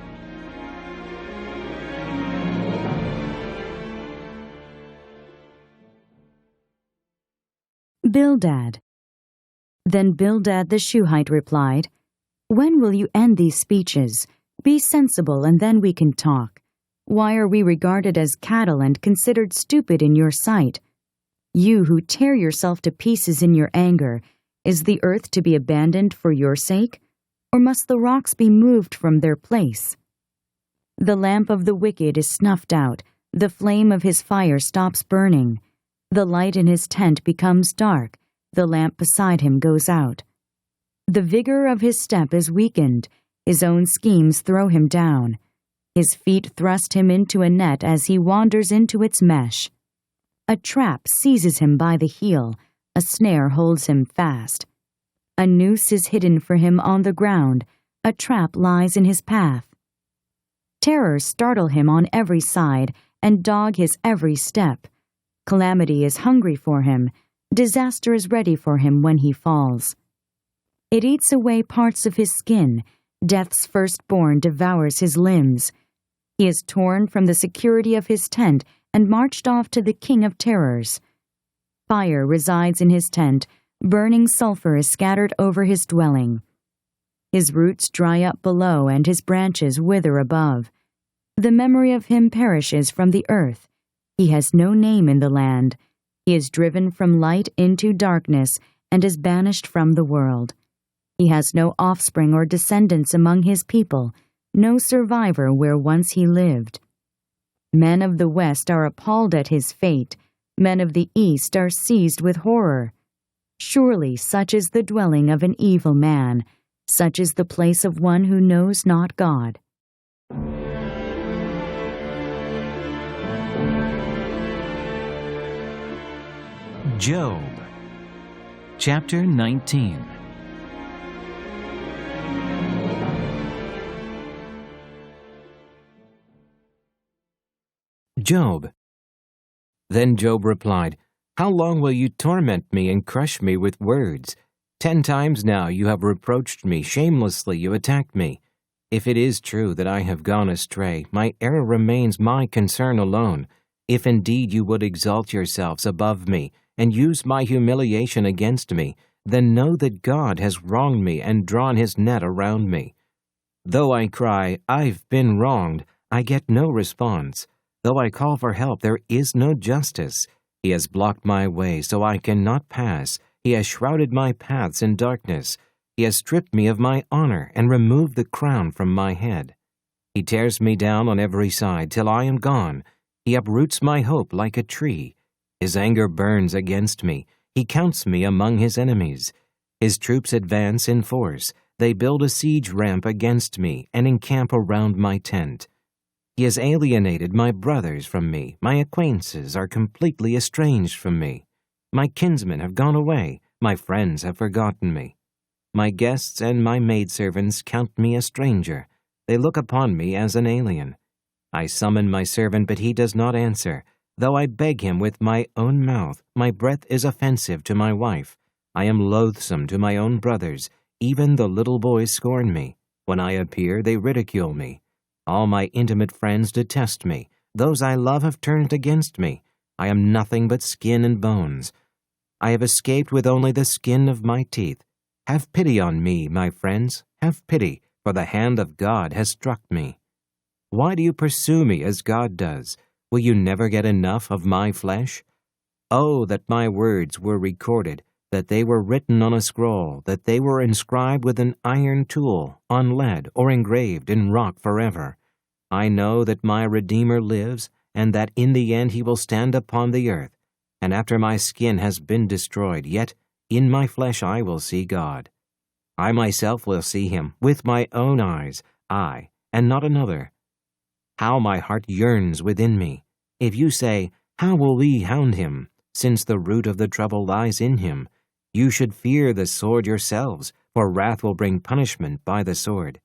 Bildad. Then Bildad the Shuhite replied, When will you end these speeches? Be sensible, and then we can talk. Why are we regarded as cattle and considered stupid in your sight? You who tear yourself to pieces in your anger, is the earth to be abandoned for your sake? Or must the rocks be moved from their place? The lamp of the wicked is snuffed out, the flame of his fire stops burning. The light in his tent becomes dark, the lamp beside him goes out. The vigor of his step is weakened, his own schemes throw him down. His feet thrust him into a net as he wanders into its mesh. A trap seizes him by the heel, a snare holds him fast. A noose is hidden for him on the ground, a trap lies in his path. Terrors startle him on every side and dog his every step. Calamity is hungry for him, disaster is ready for him when he falls. It eats away parts of his skin, death's firstborn devours his limbs. He is torn from the security of his tent and marched off to the king of terrors. Fire resides in his tent, burning sulfur is scattered over his dwelling. His roots dry up below and his branches wither above. The memory of him perishes from the earth. He has no name in the land. He is driven from light into darkness and is banished from the world. He has no offspring or descendants among his people, no survivor where once he lived. Men of the west are appalled at his fate. Men of the east are seized with horror. Surely such is the dwelling of an evil man. Such is the place of one who knows not God. Job, chapter 19. Job. Then Job replied, "How long will you torment me and crush me with words? 10 times now you have reproached me, shamelessly you attacked me. If it is true that I have gone astray, my error remains my concern alone. If indeed you would exalt yourselves above me, and use my humiliation against me, then know that God has wronged me and drawn his net around me. Though I cry, 'I've been wronged,' I get no response. Though I call for help, there is no justice. He has blocked my way so I cannot pass. He has shrouded my paths in darkness. He has stripped me of my honor and removed the crown from my head. He tears me down on every side till I am gone. He uproots my hope like a tree. His anger burns against me. He counts me among his enemies. His troops advance in force. They build a siege ramp against me and encamp around my tent. He has alienated my brothers from me. My acquaintances are completely estranged from me. My kinsmen have gone away. My friends have forgotten me. My guests and my maidservants count me a stranger. They look upon me as an alien. I summon my servant, but he does not answer. Though I beg him with my own mouth, my breath is offensive to my wife. I am loathsome to my own brothers. Even the little boys scorn me. When I appear, they ridicule me. All my intimate friends detest me. Those I love have turned against me. I am nothing but skin and bones. I have escaped with only the skin of my teeth. Have pity on me, my friends. Have pity, for the hand of God has struck me. Why do you pursue me as God does? Will you never get enough of my flesh? Oh, that my words were recorded, that they were written on a scroll, that they were inscribed with an iron tool, on lead, or engraved in rock forever. I know that my Redeemer lives, and that in the end he will stand upon the earth. And after my skin has been destroyed, yet in my flesh I will see God. I myself will see him with my own eyes, I, and not another. How my heart yearns within me! If you say, 'How will we hound him?' since the root of the trouble lies in him, you should fear the sword yourselves, for wrath will bring punishment by the sword.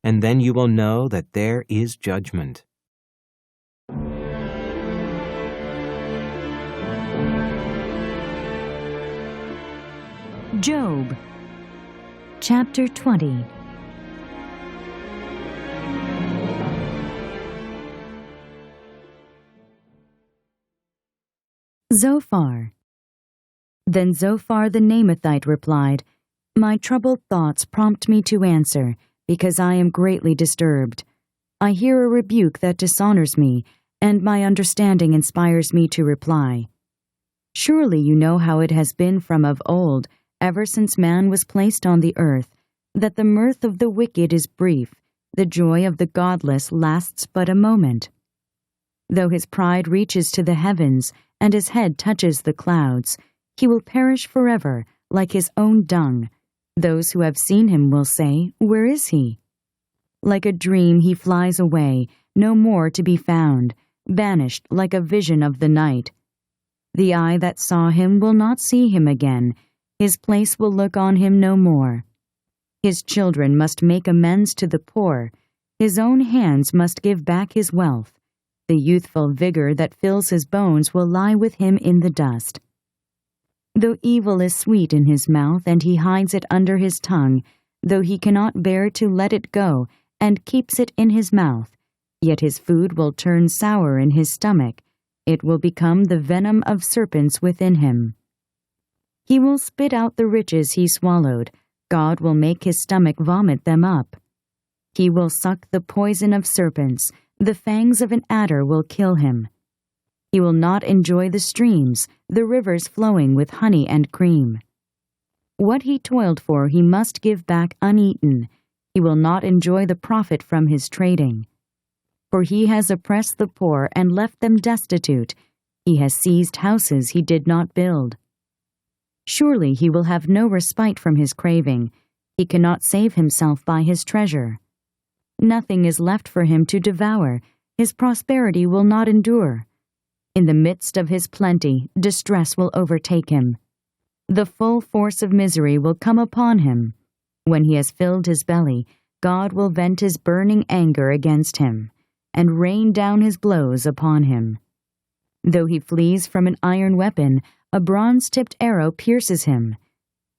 And then you will know that there is judgment." Job, chapter 20. Zophar. Then Zophar the Naamathite replied, "My troubled thoughts prompt me to answer, because I am greatly disturbed. I hear a rebuke that dishonors me, and my understanding inspires me to reply. Surely you know how it has been from of old, ever since man was placed on the earth, that the mirth of the wicked is brief, the joy of the godless lasts but a moment. Though his pride reaches to the heavens, and his head touches the clouds, he will perish forever, like his own dung. Those who have seen him will say, Where is he? Like a dream he flies away, no more to be found, vanished like a vision of the night. The eye that saw him will not see him again, his place will look on him no more. His children must make amends to the poor, his own hands must give back his wealth. The youthful vigor that fills his bones will lie with him in the dust. Though evil is sweet in his mouth, and he hides it under his tongue, though he cannot bear to let it go, and keeps it in his mouth, yet his food will turn sour in his stomach, it will become the venom of serpents within him. He will spit out the riches he swallowed, God will make his stomach vomit them up. He will suck the poison of serpents, the fangs of an adder will kill him. He will not enjoy the streams, the rivers flowing with honey and cream. What he toiled for he must give back uneaten. He will not enjoy the profit from his trading. For he has oppressed the poor and left them destitute. He has seized houses he did not build. Surely he will have no respite from his craving. He cannot save himself by his treasure. Nothing is left for him to devour. His prosperity will not endure. In the midst of his plenty, distress will overtake him. The full force of misery will come upon him. When he has filled his belly, God will vent his burning anger against him, and rain down his blows upon him. Though he flees from an iron weapon, a bronze-tipped arrow pierces him.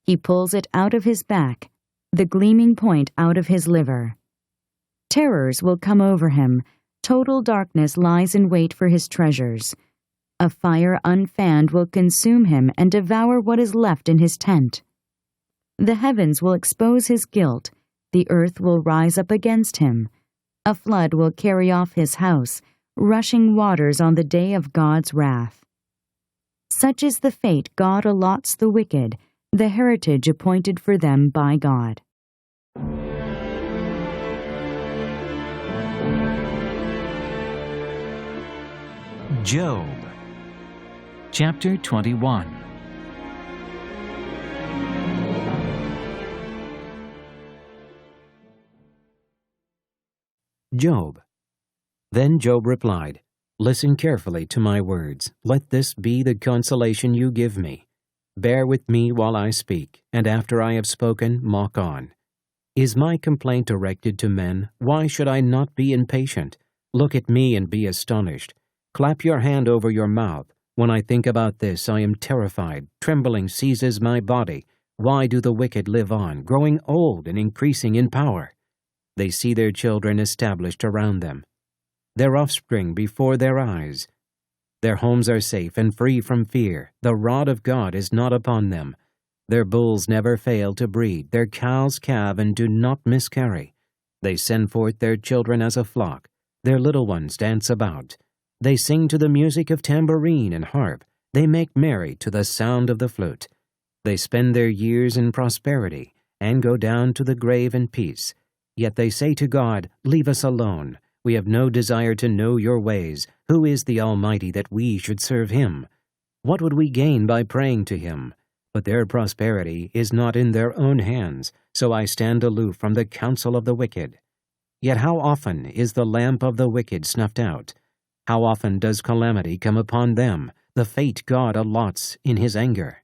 He pulls it out of his back, the gleaming point out of his liver. Terrors will come over him. Total darkness lies in wait for his treasures. A fire unfanned will consume him and devour what is left in his tent. The heavens will expose his guilt. The earth will rise up against him. A flood will carry off his house, rushing waters on the day of God's wrath. Such is the fate God allots the wicked, the heritage appointed for them by God. Job, chapter 21. Job. Then Job replied, Listen carefully to my words. Let this be the consolation you give me. Bear with me while I speak, and after I have spoken, mock on. Is my complaint directed to men? Why should I not be impatient? Look at me and be astonished. Clap your hand over your mouth. When I think about this, I am terrified. Trembling seizes my body. Why do the wicked live on, growing old and increasing in power? They see their children established around them, their offspring before their eyes. Their homes are safe and free from fear. The rod of God is not upon them. Their bulls never fail to breed. Their cows calve and do not miscarry. They send forth their children as a flock. Their little ones dance about. They sing to the music of tambourine and harp. They make merry to the sound of the flute. They spend their years in prosperity and go down to the grave in peace. Yet they say to God, Leave us alone. We have no desire to know your ways. Who is the Almighty that we should serve him? What would we gain by praying to him? But their prosperity is not in their own hands, so I stand aloof from the counsel of the wicked. Yet how often is the lamp of the wicked snuffed out? How often does calamity come upon them, the fate God allots in his anger?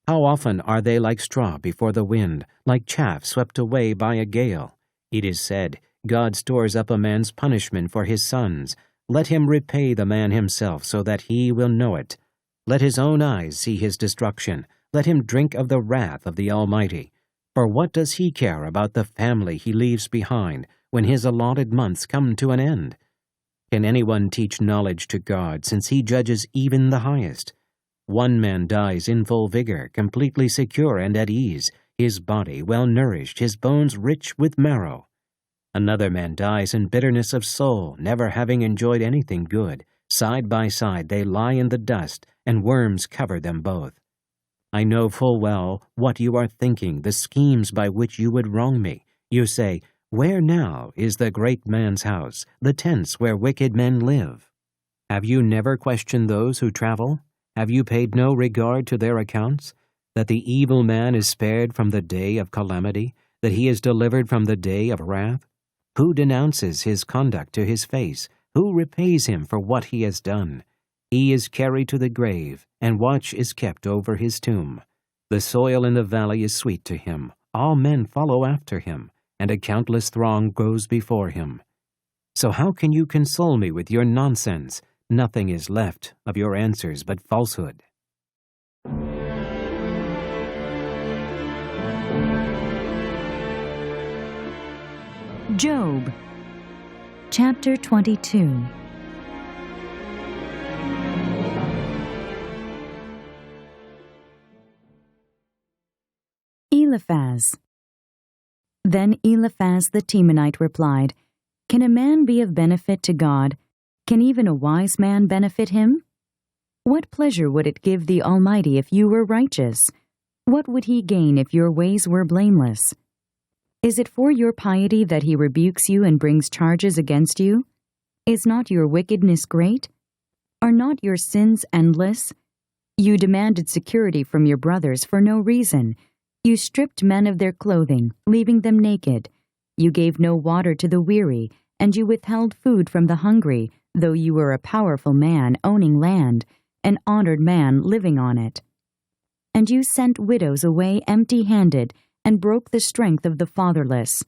How often are they like straw before the wind, like chaff swept away by a gale? It is said, God stores up a man's punishment for his sons. Let him repay the man himself so that he will know it. Let his own eyes see his destruction. Let him drink of the wrath of the Almighty. For what does he care about the family he leaves behind when his allotted months come to an end? Can anyone teach knowledge to God, since he judges even the highest? One man dies in full vigor, completely secure and at ease, his body well nourished, his bones rich with marrow. Another man dies in bitterness of soul, never having enjoyed anything good, Side by side they lie in the dust, and worms cover them both. I know full well what you are thinking, the schemes by which you would wrong me. You say, Where now is the great man's house, the tents where wicked men live? Have you never questioned those who travel? Have you paid no regard to their accounts? That the evil man is spared from the day of calamity, that he is delivered from the day of wrath? Who denounces his conduct to his face? Who repays him for what he has done? He is carried to the grave, and watch is kept over his tomb. The soil in the valley is sweet to him. All men follow after him, and a countless throng goes before him. So how can you console me with your nonsense? Nothing is left of your answers but falsehood. Job, chapter 22. Eliphaz. Then Eliphaz the Temanite replied, Can a man be of benefit to God? Can even a wise man benefit him? What pleasure would it give the Almighty if you were righteous? What would he gain if your ways were blameless? Is it for your piety that he rebukes you and brings charges against you? Is not your wickedness great? Are not your sins endless? You demanded security from your brothers for no reason. You stripped men of their clothing, leaving them naked. You gave no water to the weary, and you withheld food from the hungry, though you were a powerful man owning land, an honored man living on it. And you sent widows away empty-handed, and broke the strength of the fatherless.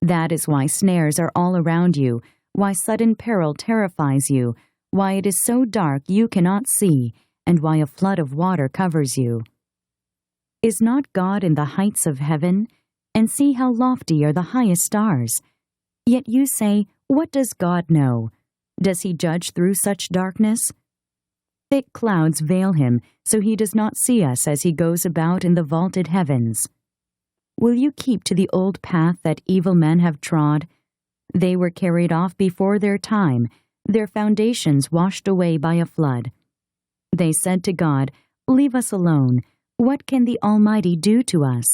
That is why snares are all around you, why sudden peril terrifies you, why it is so dark you cannot see, and why a flood of water covers you. Is not God in the heights of heaven? And see how lofty are the highest stars. Yet you say, What does God know? Does he judge through such darkness? Thick clouds veil him, so he does not see us as he goes about in the vaulted heavens. Will you keep to the old path that evil men have trod? They were carried off before their time, their foundations washed away by a flood. They said to God, Leave us alone. What can the Almighty do to us?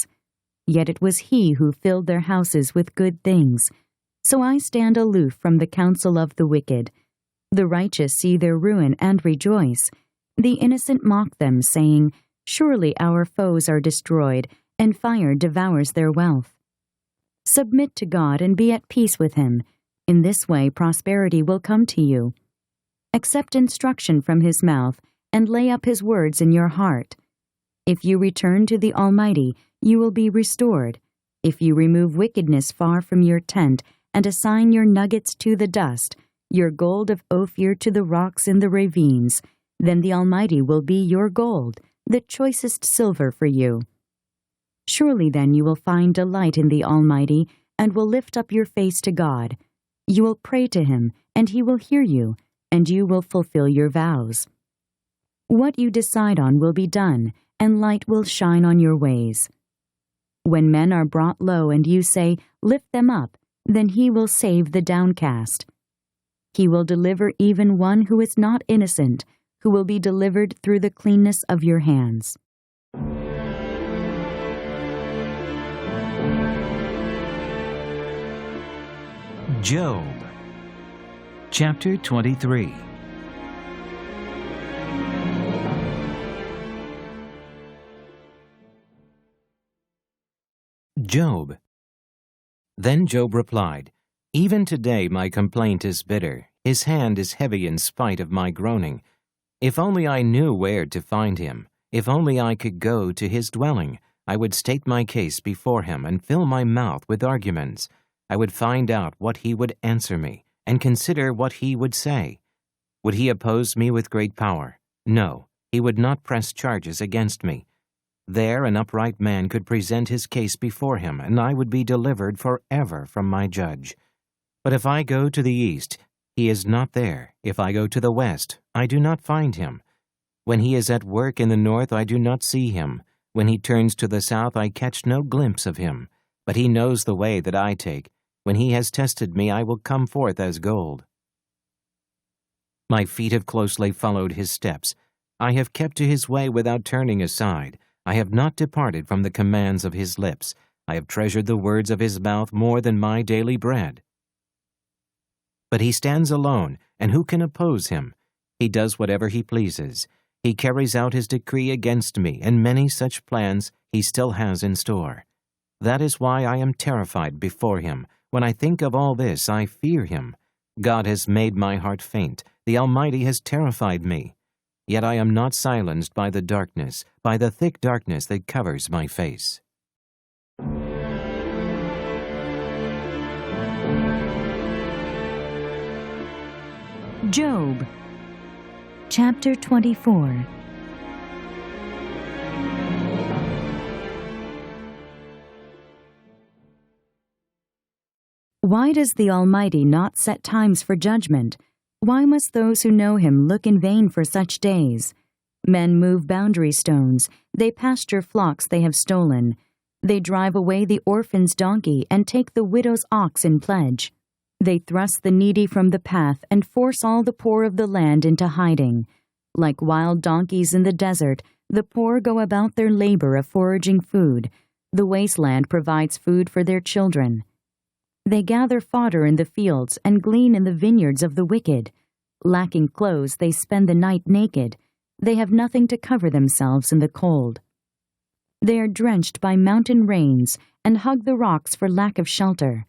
Yet it was he who filled their houses with good things. So I stand aloof from the counsel of the wicked. The righteous see their ruin and rejoice. The innocent mock them, saying, Surely our foes are destroyed, and fire devours their wealth. Submit to God and be at peace with him. In this way prosperity will come to you. Accept instruction from his mouth, and lay up his words in your heart. If you return to the Almighty, you will be restored. If you remove wickedness far from your tent, and assign your nuggets to the dust, your gold of Ophir to the rocks in the ravines, then the Almighty will be your gold, the choicest silver for you. Surely then you will find delight in the Almighty, and will lift up your face to God. You will pray to him, and he will hear you, and you will fulfill your vows. What you decide on will be done, and light will shine on your ways. When men are brought low and you say, Lift them up, then he will save the downcast. He will deliver even one who is not innocent, who will be delivered through the cleanness of your hands. Job, chapter 23. Job. Then Job replied, Even today my complaint is bitter. His hand is heavy in spite of my groaning. If only I knew where to find him. If only I could go to his dwelling, I would state my case before him and fill my mouth with arguments. I would find out what he would answer me, and consider what he would say. Would he oppose me with great power? No, he would not press charges against me. There an upright man could present his case before him, and I would be delivered forever from my judge. But if I go to the east, he is not there. If I go to the west, I do not find him. When he is at work in the north, I do not see him. When he turns to the south, I catch no glimpse of him. But he knows the way that I take. When he has tested me, I will come forth as gold. My feet have closely followed his steps. I have kept to his way without turning aside. I have not departed from the commands of his lips. I have treasured the words of his mouth more than my daily bread. But he stands alone, and who can oppose him? He does whatever he pleases. He carries out his decree against me, and many such plans he still has in store. That is why I am terrified before him. When I think of all this, I fear him. God has made my heart faint. The Almighty has terrified me. Yet I am not silenced by the darkness, by the thick darkness that covers my face. Job, chapter 24. Why does the Almighty not set times for judgment? Why must those who know him look in vain for such days? Men move boundary stones. They pasture flocks they have stolen. They drive away the orphan's donkey and take the widow's ox in pledge. They thrust the needy from the path and force all the poor of the land into hiding. Like wild donkeys in the desert, the poor go about their labor of foraging food. The wasteland provides food for their children. They gather fodder in the fields and glean in the vineyards of the wicked. Lacking clothes, they spend the night naked. They have nothing to cover themselves in the cold. They are drenched by mountain rains and hug the rocks for lack of shelter.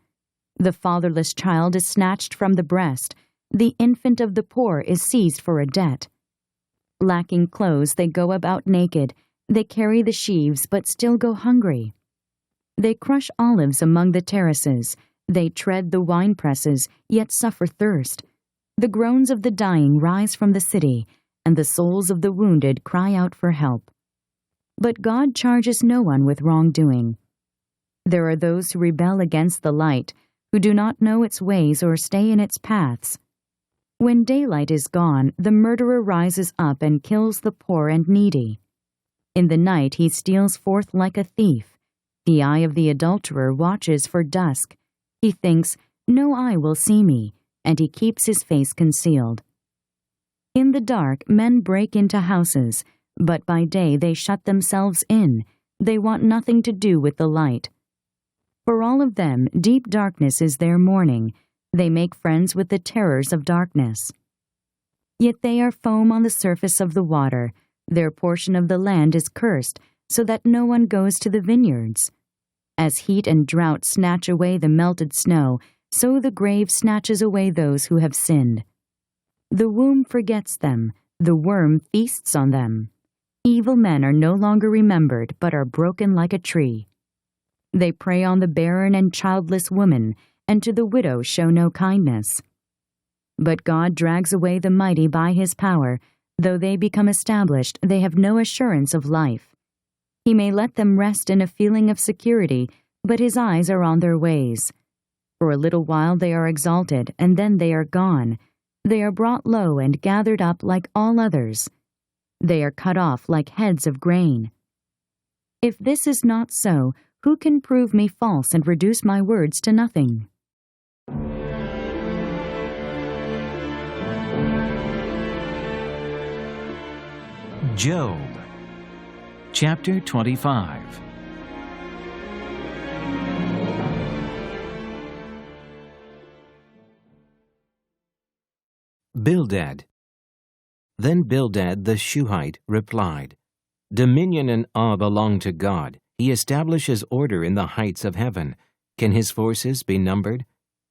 The fatherless child is snatched from the breast. The infant of the poor is seized for a debt. Lacking clothes, they go about naked. They carry the sheaves, but still go hungry. They crush olives among the terraces. They tread the winepresses, yet suffer thirst. The groans of the dying rise from the city, and the souls of the wounded cry out for help. But God charges no one with wrongdoing. There are those who rebel against the light, who do not know its ways or stay in its paths. When daylight is gone, the murderer rises up and kills the poor and needy. In the night he steals forth like a thief. The eye of the adulterer watches for dusk. He thinks, "No eye will see me," and he keeps his face concealed. In the dark, men break into houses, but by day they shut themselves in. They want nothing to do with the light. For all of them, deep darkness is their mourning. They make friends with the terrors of darkness. Yet they are foam on the surface of the water. Their portion of the land is cursed, so that no one goes to the vineyards. As heat and drought snatch away the melted snow, so the grave snatches away those who have sinned. The womb forgets them. The worm feasts on them. Evil men are no longer remembered, but are broken like a tree. They prey on the barren and childless woman, and to the widow show no kindness. But God drags away the mighty by his power. Though they become established, they have no assurance of life. He may let them rest in a feeling of security, but his eyes are on their ways. For a little while they are exalted, and then they are gone. They are brought low and gathered up like all others. They are cut off like heads of grain. If this is not so, who can prove me false and reduce my words to nothing? Job, chapter 25. Bildad. Then Bildad the Shuhite replied, "Dominion and awe belong to God. He establishes order in the heights of heaven. Can his forces be numbered?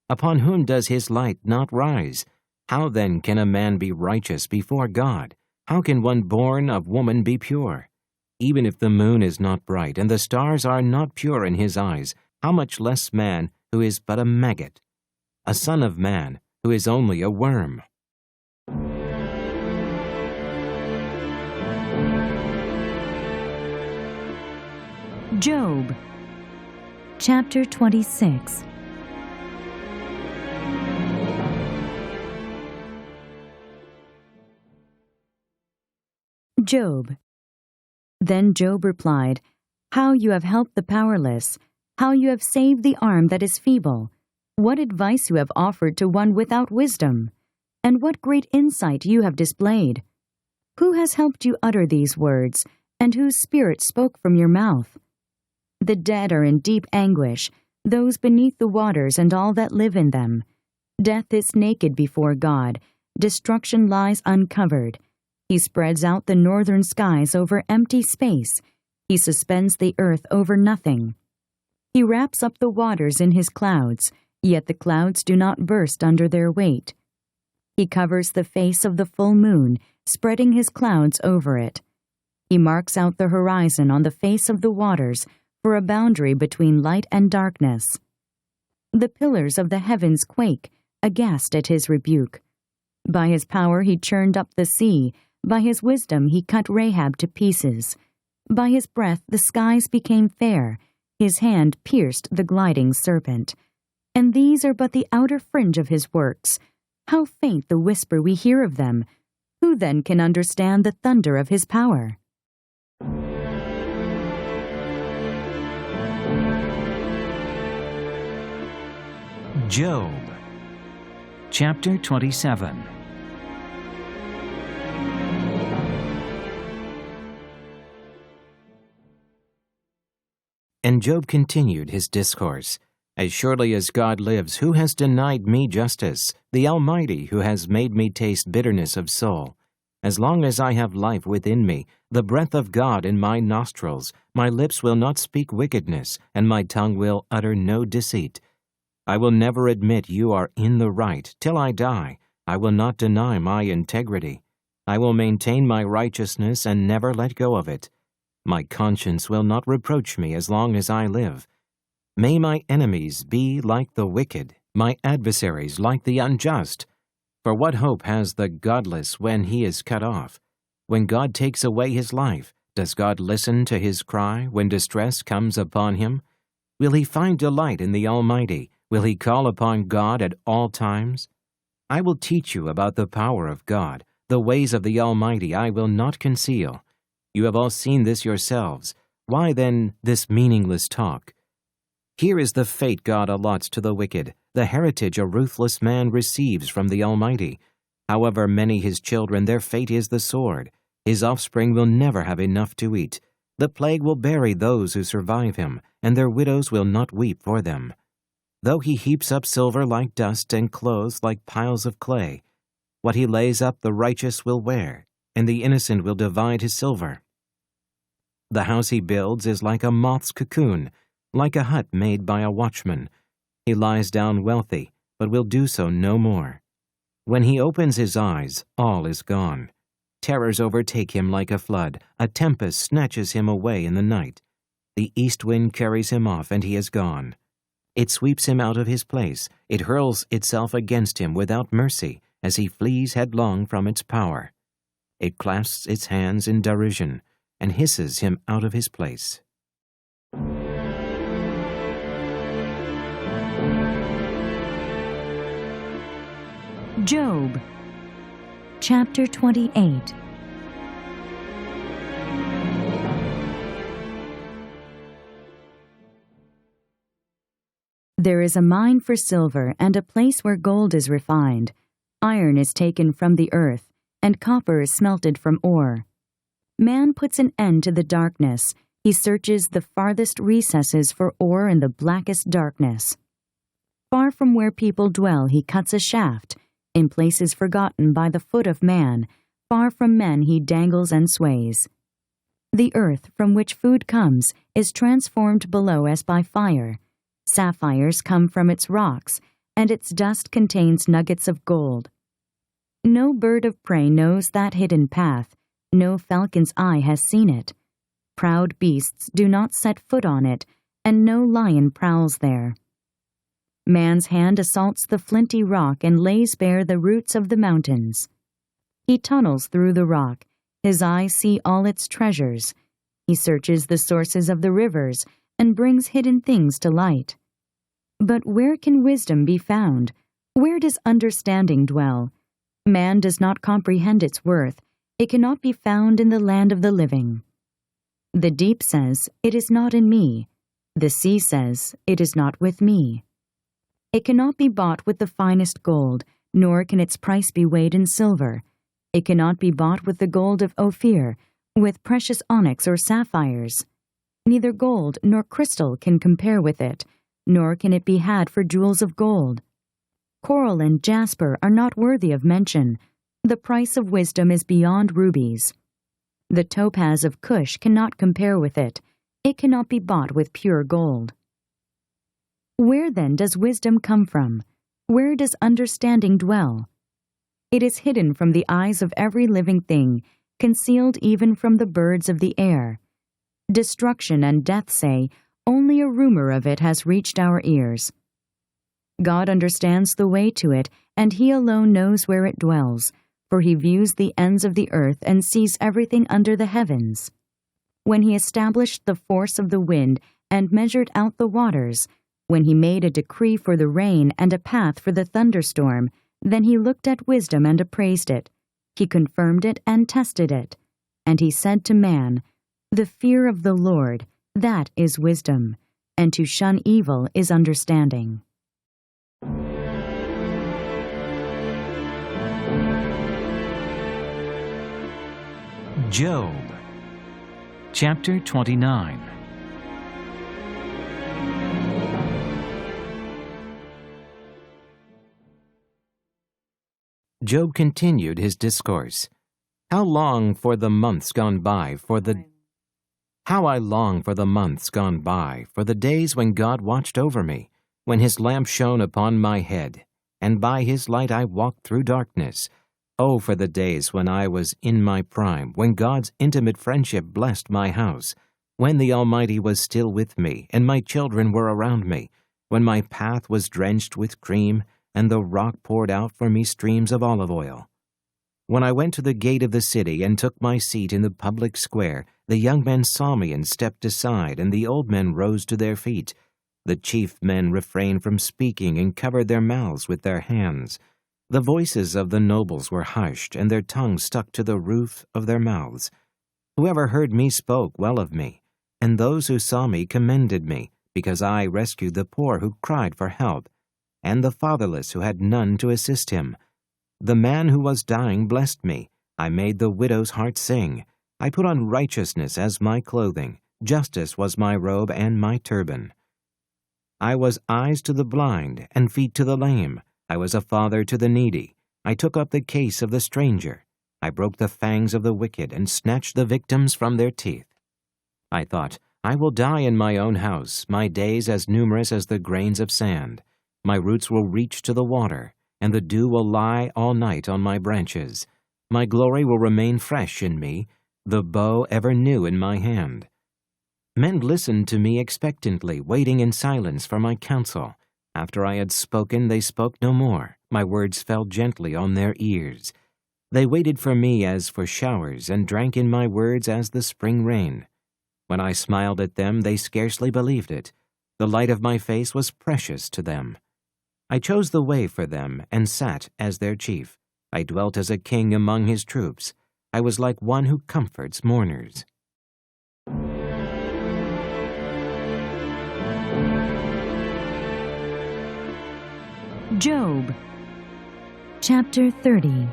Upon whom does his light not rise? How then can a man be righteous before God? How can one born of woman be pure? Even if the moon is not bright and the stars are not pure in his eyes, how much less man who is but a maggot, a son of man who is only a worm?" Job, chapter 26. Job. Then Job replied, "How you have helped the powerless, how you have saved the arm that is feeble. What advice you have offered to one without wisdom. and what great insight you have displayed! Who has helped you utter these words, and whose spirit spoke from your mouth? The dead are in deep anguish, those beneath the waters and all that live in them. Death is naked before God, destruction lies uncovered. He spreads out the northern skies over empty space. He suspends the earth over nothing. He wraps up the waters in his clouds, yet the clouds do not burst under their weight. He covers the face of the full moon, spreading his clouds over it. He marks out the horizon on the face of the waters for a boundary between light and darkness. The pillars of the heavens quake, aghast at his rebuke. By his power he churned up the sea. By his wisdom he cut Rahab to pieces. By his breath the skies became fair. His hand pierced the gliding serpent. And these are but the outer fringe of his works. How faint the whisper we hear of them! Who then can understand the thunder of his power? Job, chapter 27. And Job continued his discourse. As surely as God lives, who has denied me justice? The Almighty, who has made me taste bitterness of soul. As long as I have life within me, the breath of God in my nostrils, my lips will not speak wickedness, and my tongue will utter no deceit. I will never admit you are in the right till I die. I will not deny my integrity. I will maintain my righteousness and never let go of it. My conscience will not reproach me as long as I live. May my enemies be like the wicked, my adversaries like the unjust. For what hope has the godless when he is cut off? When God takes away his life, does God listen to his cry when distress comes upon him? Will he find delight in the Almighty? Will he call upon God at all times? I will teach you about the power of God. The ways of the Almighty I will not conceal. You have all seen this yourselves. Why then this meaningless talk? Here is the fate God allots to the wicked, the heritage a ruthless man receives from the Almighty. However many his children, their fate is the sword. His offspring will never have enough to eat. The plague will bury those who survive him, and their widows will not weep for them. Though he heaps up silver like dust and clothes like piles of clay, what he lays up the righteous will wear, and the innocent will divide his silver. The house he builds is like a moth's cocoon, like a hut made by a watchman. He lies down wealthy, but will do so no more. When he opens his eyes, all is gone. Terrors overtake him like a flood. A tempest snatches him away in the night. The east wind carries him off, and he is gone. It sweeps him out of his place. It hurls itself against him without mercy, as he flees headlong from its power. It clasps its hands in derision, and hisses him out of his place. Job, chapter 28. There is a mine for silver and a place where gold is refined. Iron is taken from the earth, and copper is smelted from ore. Man puts an end to the darkness. He searches the farthest recesses for ore in the blackest darkness. Far from where people dwell, he cuts a shaft. In places forgotten by the foot of man, far from men he dangles and sways. The earth from which food comes is transformed below as by fire. Sapphires come from its rocks, and its dust contains nuggets of gold. No bird of prey knows that hidden path. No falcon's eye has seen it. Proud beasts do not set foot on it, and no lion prowls there. Man's hand assaults the flinty rock and lays bare the roots of the mountains. He tunnels through the rock. His eyes see all its treasures. He searches the sources of the rivers and brings hidden things to light. But where can wisdom be found? Where does understanding dwell? Man does not comprehend its worth. It cannot be found in the land of the living. The deep says, "It is not in me." The sea says, "It is not with me." It cannot be bought with the finest gold, nor can its price be weighed in silver. It cannot be bought with the gold of Ophir, with precious onyx or sapphires. Neither gold nor crystal can compare with it, nor can it be had for jewels of gold. Coral and jasper are not worthy of mention. The price of wisdom is beyond rubies. The topaz of Cush cannot compare with it. It cannot be bought with pure gold. Where then does wisdom come from? Where does understanding dwell? It is hidden from the eyes of every living thing, concealed even from the birds of the air. Destruction and death say, only a rumor of it has reached our ears. God understands the way to it, and He alone knows where it dwells, for He views the ends of the earth and sees everything under the heavens. When He established the force of the wind and measured out the waters, when He made a decree for the rain and a path for the thunderstorm, then He looked at wisdom and appraised it. He confirmed it and tested it. And He said to man, "The fear of the Lord, that is wisdom, and to shun evil is understanding." Job, chapter 29. Job continued his discourse. How I long for the months gone by, for the days when God watched over me, when His lamp shone upon my head, and by His light I walked through darkness. Oh, for the days when I was in my prime, when God's intimate friendship blessed my house, when the Almighty was still with me, and my children were around me, when my path was drenched with cream, and the rock poured out for me streams of olive oil. When I went to the gate of the city and took my seat in the public square, the young men saw me and stepped aside, and the old men rose to their feet. The chief men refrained from speaking and covered their mouths with their hands. The voices of the nobles were hushed, and their tongues stuck to the roof of their mouths. Whoever heard me spoke well of me, and those who saw me commended me, because I rescued the poor who cried for help, and the fatherless who had none to assist him. The man who was dying blessed me. I made the widow's heart sing. I put on righteousness as my clothing. Justice was my robe and my turban. I was eyes to the blind and feet to the lame. I was a father to the needy. I took up the case of the stranger. I broke the fangs of the wicked and snatched the victims from their teeth. I thought, I will die in my own house, my days as numerous as the grains of sand. My roots will reach to the water, and the dew will lie all night on my branches. My glory will remain fresh in me, the bow ever new in my hand. Men listened to me expectantly, waiting in silence for my counsel. After I had spoken, they spoke no more. My words fell gently on their ears. They waited for me as for showers, and drank in my words as the spring rain. When I smiled at them, they scarcely believed it. The light of my face was precious to them. I chose the way for them, and sat as their chief. I dwelt as a king among his troops. I was like one who comforts mourners. Job, chapter 30.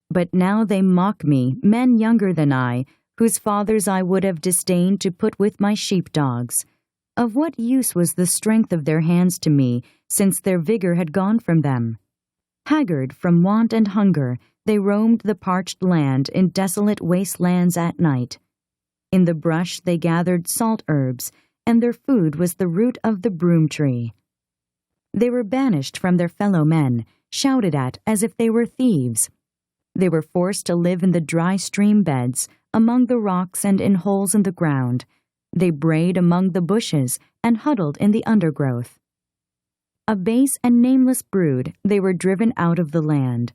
But now they mock me, men younger than I, whose fathers I would have disdained to put with my sheepdogs. Of what use was the strength of their hands to me, since their vigor had gone from them? Haggard from want and hunger, they roamed the parched land in desolate wastelands at night. In the brush they gathered salt herbs, and their food was the root of the broom tree. They were banished from their fellow men, shouted at as if they were thieves. They were forced to live in the dry stream beds, among the rocks and in holes in the ground. They brayed among the bushes and huddled in the undergrowth. A base and nameless brood, they were driven out of the land.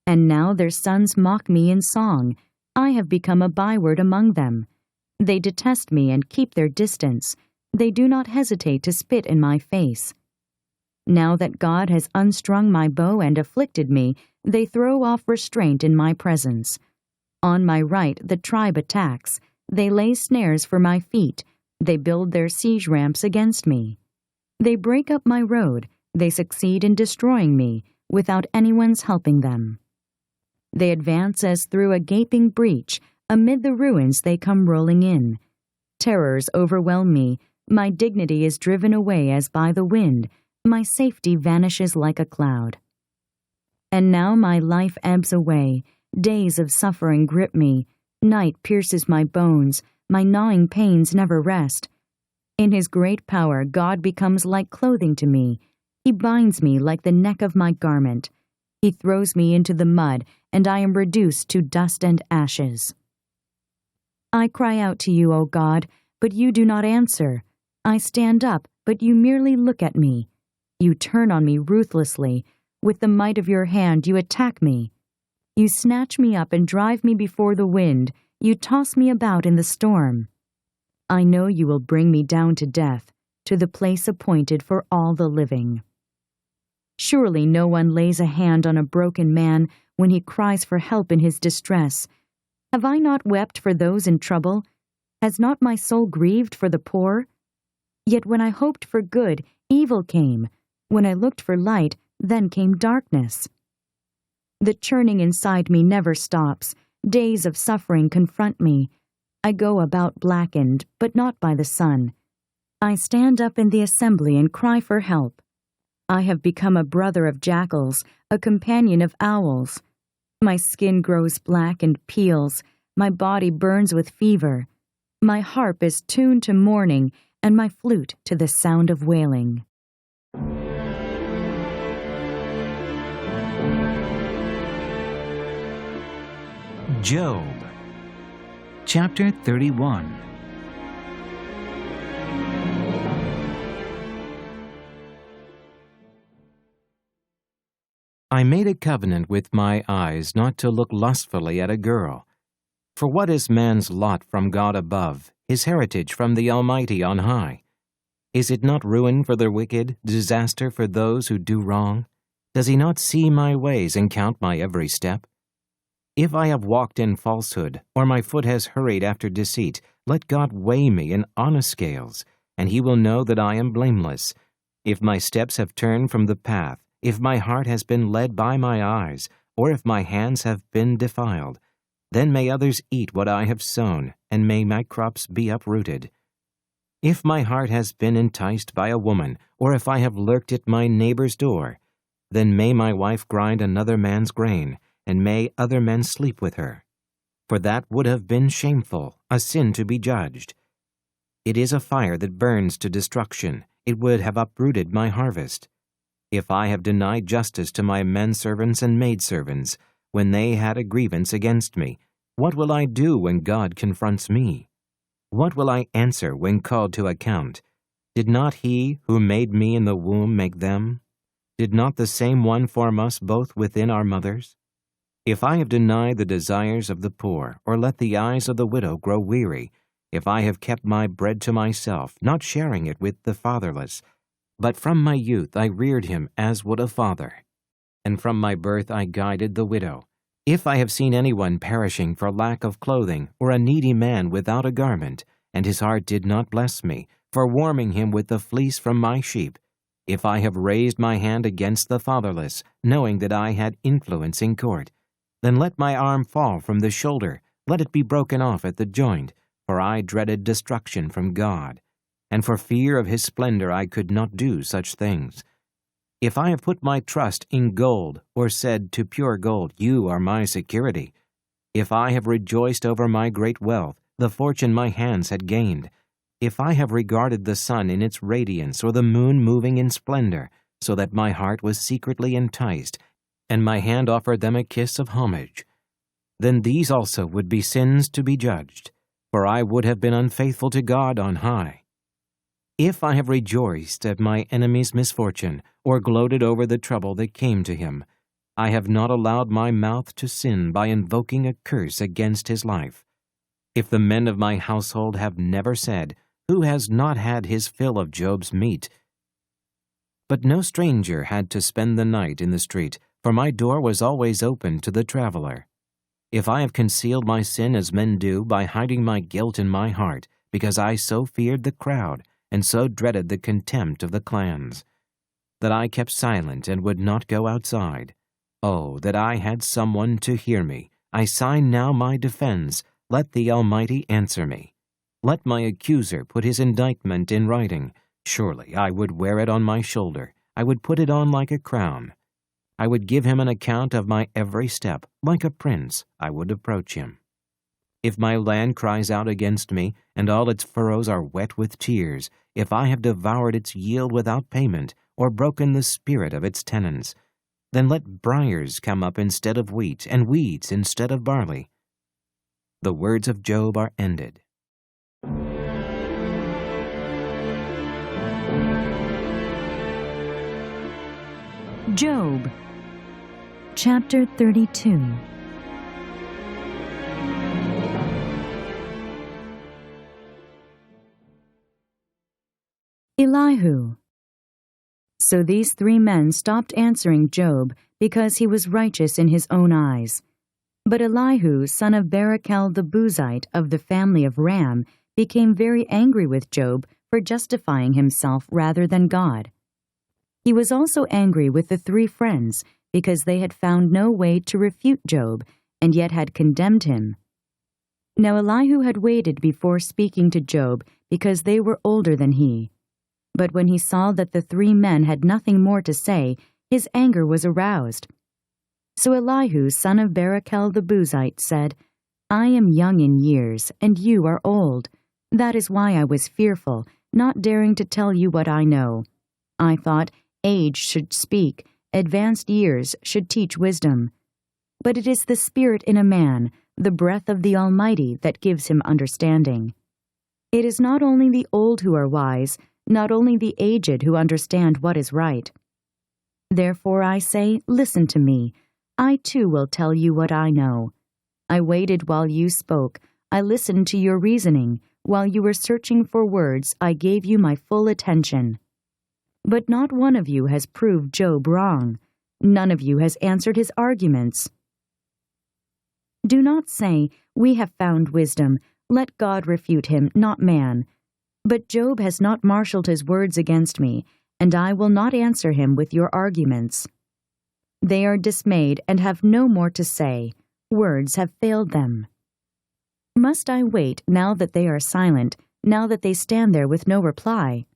And now their sons mock me in song. I have become a byword among them. They detest me and keep their distance. They do not hesitate to spit in my face. Now that God has unstrung my bow and afflicted me, they throw off restraint in my presence. On my right the tribe attacks. They lay snares for my feet. They build their siege ramps against me. They break up my road. They succeed in destroying me without anyone's helping them. They advance as through a gaping breach. Amid the ruins they come rolling in. Terrors overwhelm me. My dignity is driven away as by the wind. My safety vanishes like a cloud. And now my life ebbs away. Days of suffering grip me. Night pierces my bones. My gnawing pains never rest. In His great power, God becomes like clothing to me. He binds me like the neck of my garment. He throws me into the mud, and I am reduced to dust and ashes. I cry out to you, O God, but you do not answer. I stand up, but you merely look at me. You turn on me ruthlessly. With the might of your hand you attack me. You snatch me up and drive me before the wind. You toss me about in the storm. I know you will bring me down to death, to the place appointed for all the living. Surely no one lays a hand on a broken man when he cries for help in his distress. Have I not wept for those in trouble? Has not my soul grieved for the poor? Yet when I hoped for good, evil came. When I looked for light, then came darkness. The churning inside me never stops. Days of suffering confront me. I go about blackened, but not by the sun. I stand up in the assembly and cry for help. I have become a brother of jackals, a companion of owls. My skin grows black and peels. My body burns with fever. My harp is tuned to mourning, and my flute to the sound of wailing. Job, chapter 31. I made a covenant with my eyes not to look lustfully at a girl. For what is man's lot from God above, his heritage from the Almighty on high? Is it not ruin for the wicked, disaster for those who do wrong? Does he not see my ways and count my every step? If I have walked in falsehood, or my foot has hurried after deceit, let God weigh me in honest scales, and he will know that I am blameless. If my steps have turned from the path, if my heart has been led by my eyes, or if my hands have been defiled, then may others eat what I have sown, and may my crops be uprooted. If my heart has been enticed by a woman, or if I have lurked at my neighbor's door, then may my wife grind another man's grain, and may other men sleep with her. For that would have been shameful, a sin to be judged. It is a fire that burns to destruction. It would have uprooted my harvest. If I have denied justice to my menservants and maidservants, when they had a grievance against me, what will I do when God confronts me? What will I answer when called to account? Did not he who made me in the womb make them? Did not the same one form us both within our mothers? If I have denied the desires of the poor, or let the eyes of the widow grow weary, if I have kept my bread to myself, not sharing it with the fatherless, but from my youth I reared him as would a father, and from my birth I guided the widow. If I have seen anyone perishing for lack of clothing, or a needy man without a garment, and his heart did not bless me, for warming him with the fleece from my sheep, if I have raised my hand against the fatherless, knowing that I had influence in court, then let my arm fall from the shoulder, let it be broken off at the joint, for I dreaded destruction from God, and for fear of his splendor I could not do such things. If I have put my trust in gold, or said to pure gold, you are my security, if I have rejoiced over my great wealth, the fortune my hands had gained, if I have regarded the sun in its radiance, or the moon moving in splendor, so that my heart was secretly enticed, and my hand offered them a kiss of homage, then these also would be sins to be judged, for I would have been unfaithful to God on high. If I have rejoiced at my enemy's misfortune, or gloated over the trouble that came to him, I have not allowed my mouth to sin by invoking a curse against his life. If the men of my household have never said, who has not had his fill of Job's meat? But no stranger had to spend the night in the street, for my door was always open to the traveler. If I have concealed my sin as men do by hiding my guilt in my heart, because I so feared the crowd, and so dreaded the contempt of the clans, that I kept silent and would not go outside. Oh, that I had someone to hear me! I sign now my defense. Let the Almighty answer me. Let my accuser put his indictment in writing. Surely I would wear it on my shoulder. I would put it on like a crown. I would give him an account of my every step. Like a prince, I would approach him. If my land cries out against me, and all its furrows are wet with tears, if I have devoured its yield without payment, or broken the spirit of its tenants, then let briars come up instead of wheat, and weeds instead of barley. The words of Job are ended. Job, chapter 32. Elihu. So these 3 men stopped answering Job because he was righteous in his own eyes. But Elihu, son of Barachel the Buzite of the family of Ram, became very angry with Job for justifying himself rather than God. He was also angry with the 3 friends because they had found no way to refute Job and yet had condemned him. Now Elihu had waited before speaking to Job because they were older than he. But when he saw that the 3 men had nothing more to say, his anger was aroused. So Elihu, son of Barachel the Buzite, said, I am young in years, and you are old. That is why I was fearful, not daring to tell you what I know. I thought, age should speak, advanced years should teach wisdom. But it is the spirit in a man, the breath of the Almighty, that gives him understanding. It is not only the old who are wise, not only the aged who understand what is right. Therefore I say, listen to me. I too will tell you what I know. I waited while you spoke. I listened to your reasoning. While you were searching for words, I gave you my full attention. But not one of you has proved Job wrong. None of you has answered his arguments. Do not say, we have found wisdom. Let God refute him, not man. But Job has not marshaled his words against me, and I will not answer him with your arguments. They are dismayed and have no more to say. Words have failed them. Must I wait now that they are silent, now that they stand there with no reply?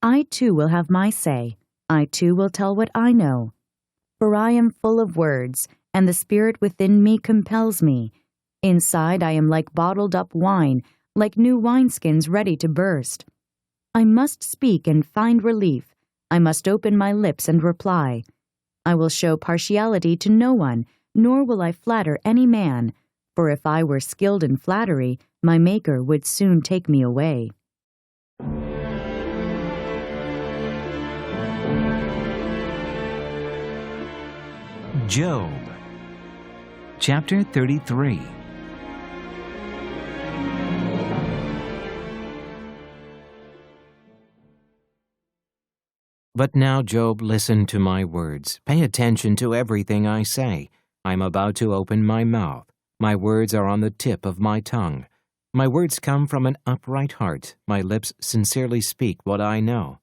I too will have my say. I too will tell what I know. For I am full of words, and the spirit within me compels me. Inside I am like bottled up wine, like new wineskins ready to burst. I must speak and find relief. I must open my lips and reply. I will show partiality to no one, nor will I flatter any man, for if I were skilled in flattery, my Maker would soon take me away. Job, chapter 33. But now, Job, listen to my words. Pay attention to everything I say. I am about to open my mouth. My words are on the tip of my tongue. My words come from an upright heart. My lips sincerely speak what I know.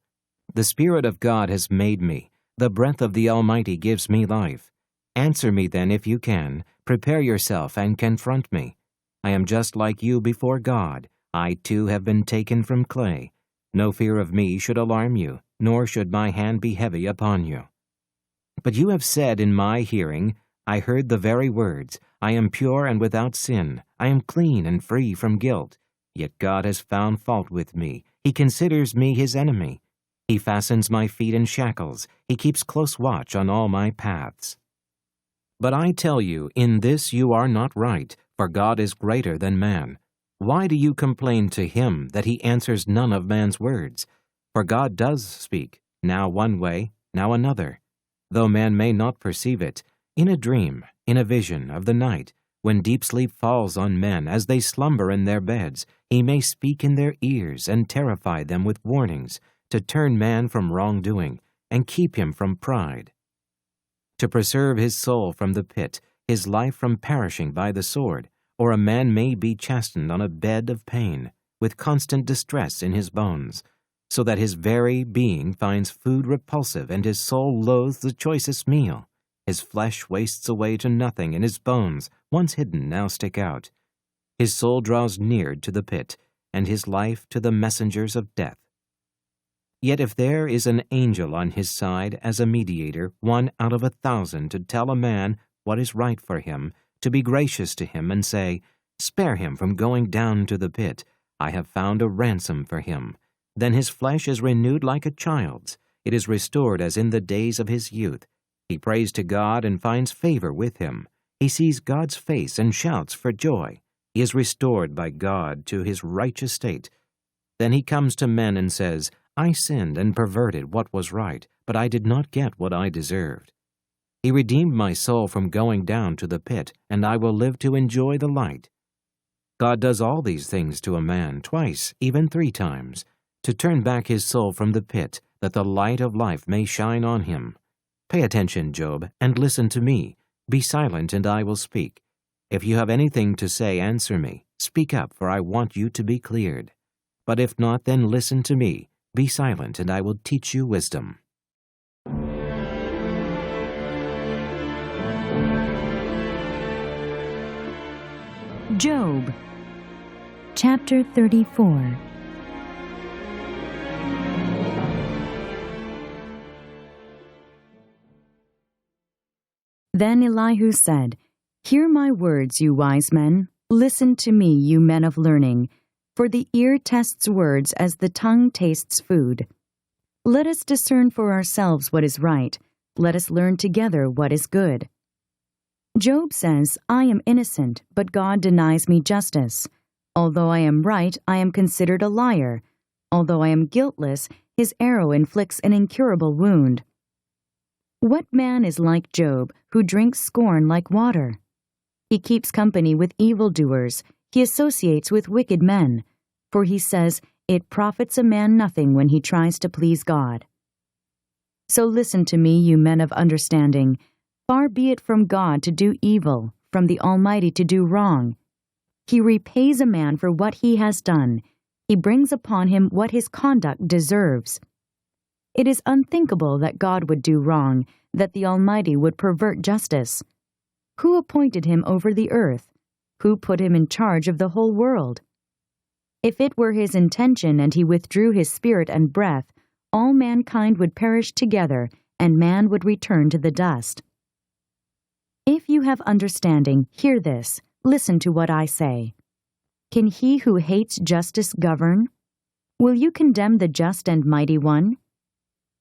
The Spirit of God has made me. The breath of the Almighty gives me life. Answer me then if you can. Prepare yourself and confront me. I am just like you before God. I too have been taken from clay. No fear of me should alarm you, nor should my hand be heavy upon you. But you have said in my hearing, I heard the very words, I am pure and without sin, I am clean and free from guilt. Yet God has found fault with me. He considers me his enemy. He fastens my feet in shackles. He keeps close watch on all my paths. But I tell you, in this you are not right, for God is greater than man. Why do you complain to him that he answers none of man's words? For God does speak, now one way, now another. Though man may not perceive it, in a dream, in a vision of the night, when deep sleep falls on men as they slumber in their beds, he may speak in their ears and terrify them with warnings, to turn man from wrongdoing and keep him from pride. To preserve his soul from the pit, his life from perishing by the sword, or a man may be chastened on a bed of pain, with constant distress in his bones, so that his very being finds food repulsive, and his soul loathes the choicest meal. His flesh wastes away to nothing, and his bones, once hidden, now stick out. His soul draws near to the pit, and his life to the messengers of death. Yet if there is an angel on his side as a mediator, 1 out of 1,000, to tell a man what is right for him, to be gracious to him and say, "Spare him from going down to the pit. I have found a ransom for him," then his flesh is renewed like a child's. It is restored as in the days of his youth. He prays to God and finds favor with him. He sees God's face and shouts for joy. He is restored by God to his righteous state. Then he comes to men and says, "I sinned and perverted what was right, but I did not get what I deserved. He redeemed my soul from going down to the pit, and I will live to enjoy the light." God does all these things to a man twice, even 3 times, to turn back his soul from the pit, that the light of life may shine on him. Pay attention, Job, and listen to me. Be silent, and I will speak. If you have anything to say, answer me. Speak up, for I want you to be cleared. But if not, then listen to me. Be silent, and I will teach you wisdom. Job, chapter 34. Then Elihu said, "Hear my words, you wise men. Listen to me, you men of learning. For the ear tests words as the tongue tastes food. Let us discern for ourselves what is right. Let us learn together what is good." Job says, "I am innocent, but God denies me justice. Although I am right, I am considered a liar. Although I am guiltless, his arrow inflicts an incurable wound." What man is like Job, who drinks scorn like water? He keeps company with evildoers. He associates with wicked men. For he says, "It profits a man nothing when he tries to please God." So listen to me, you men of understanding. Far be it from God to do evil, from the Almighty to do wrong. He repays a man for what he has done. He brings upon him what his conduct deserves. It is unthinkable that God would do wrong, that the Almighty would pervert justice. Who appointed him over the earth? Who put him in charge of the whole world? If it were his intention and he withdrew his spirit and breath, all mankind would perish together, and man would return to the dust. If you have understanding, hear this. Listen to what I say. Can he who hates justice govern? Will you condemn the just and mighty one?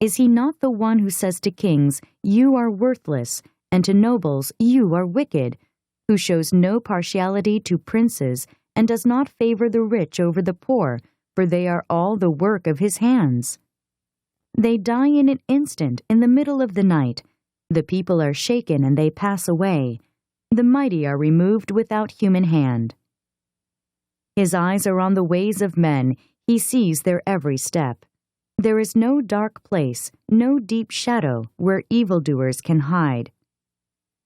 Is he not the one who says to kings, "You are worthless," and to nobles, "You are wicked," who shows no partiality to princes, and does not favor the rich over the poor, for they are all the work of his hands? They die in an instant, in the middle of the night. The people are shaken and they pass away. The mighty are removed without human hand. His eyes are on the ways of men. He sees their every step. There is no dark place, no deep shadow where evildoers can hide.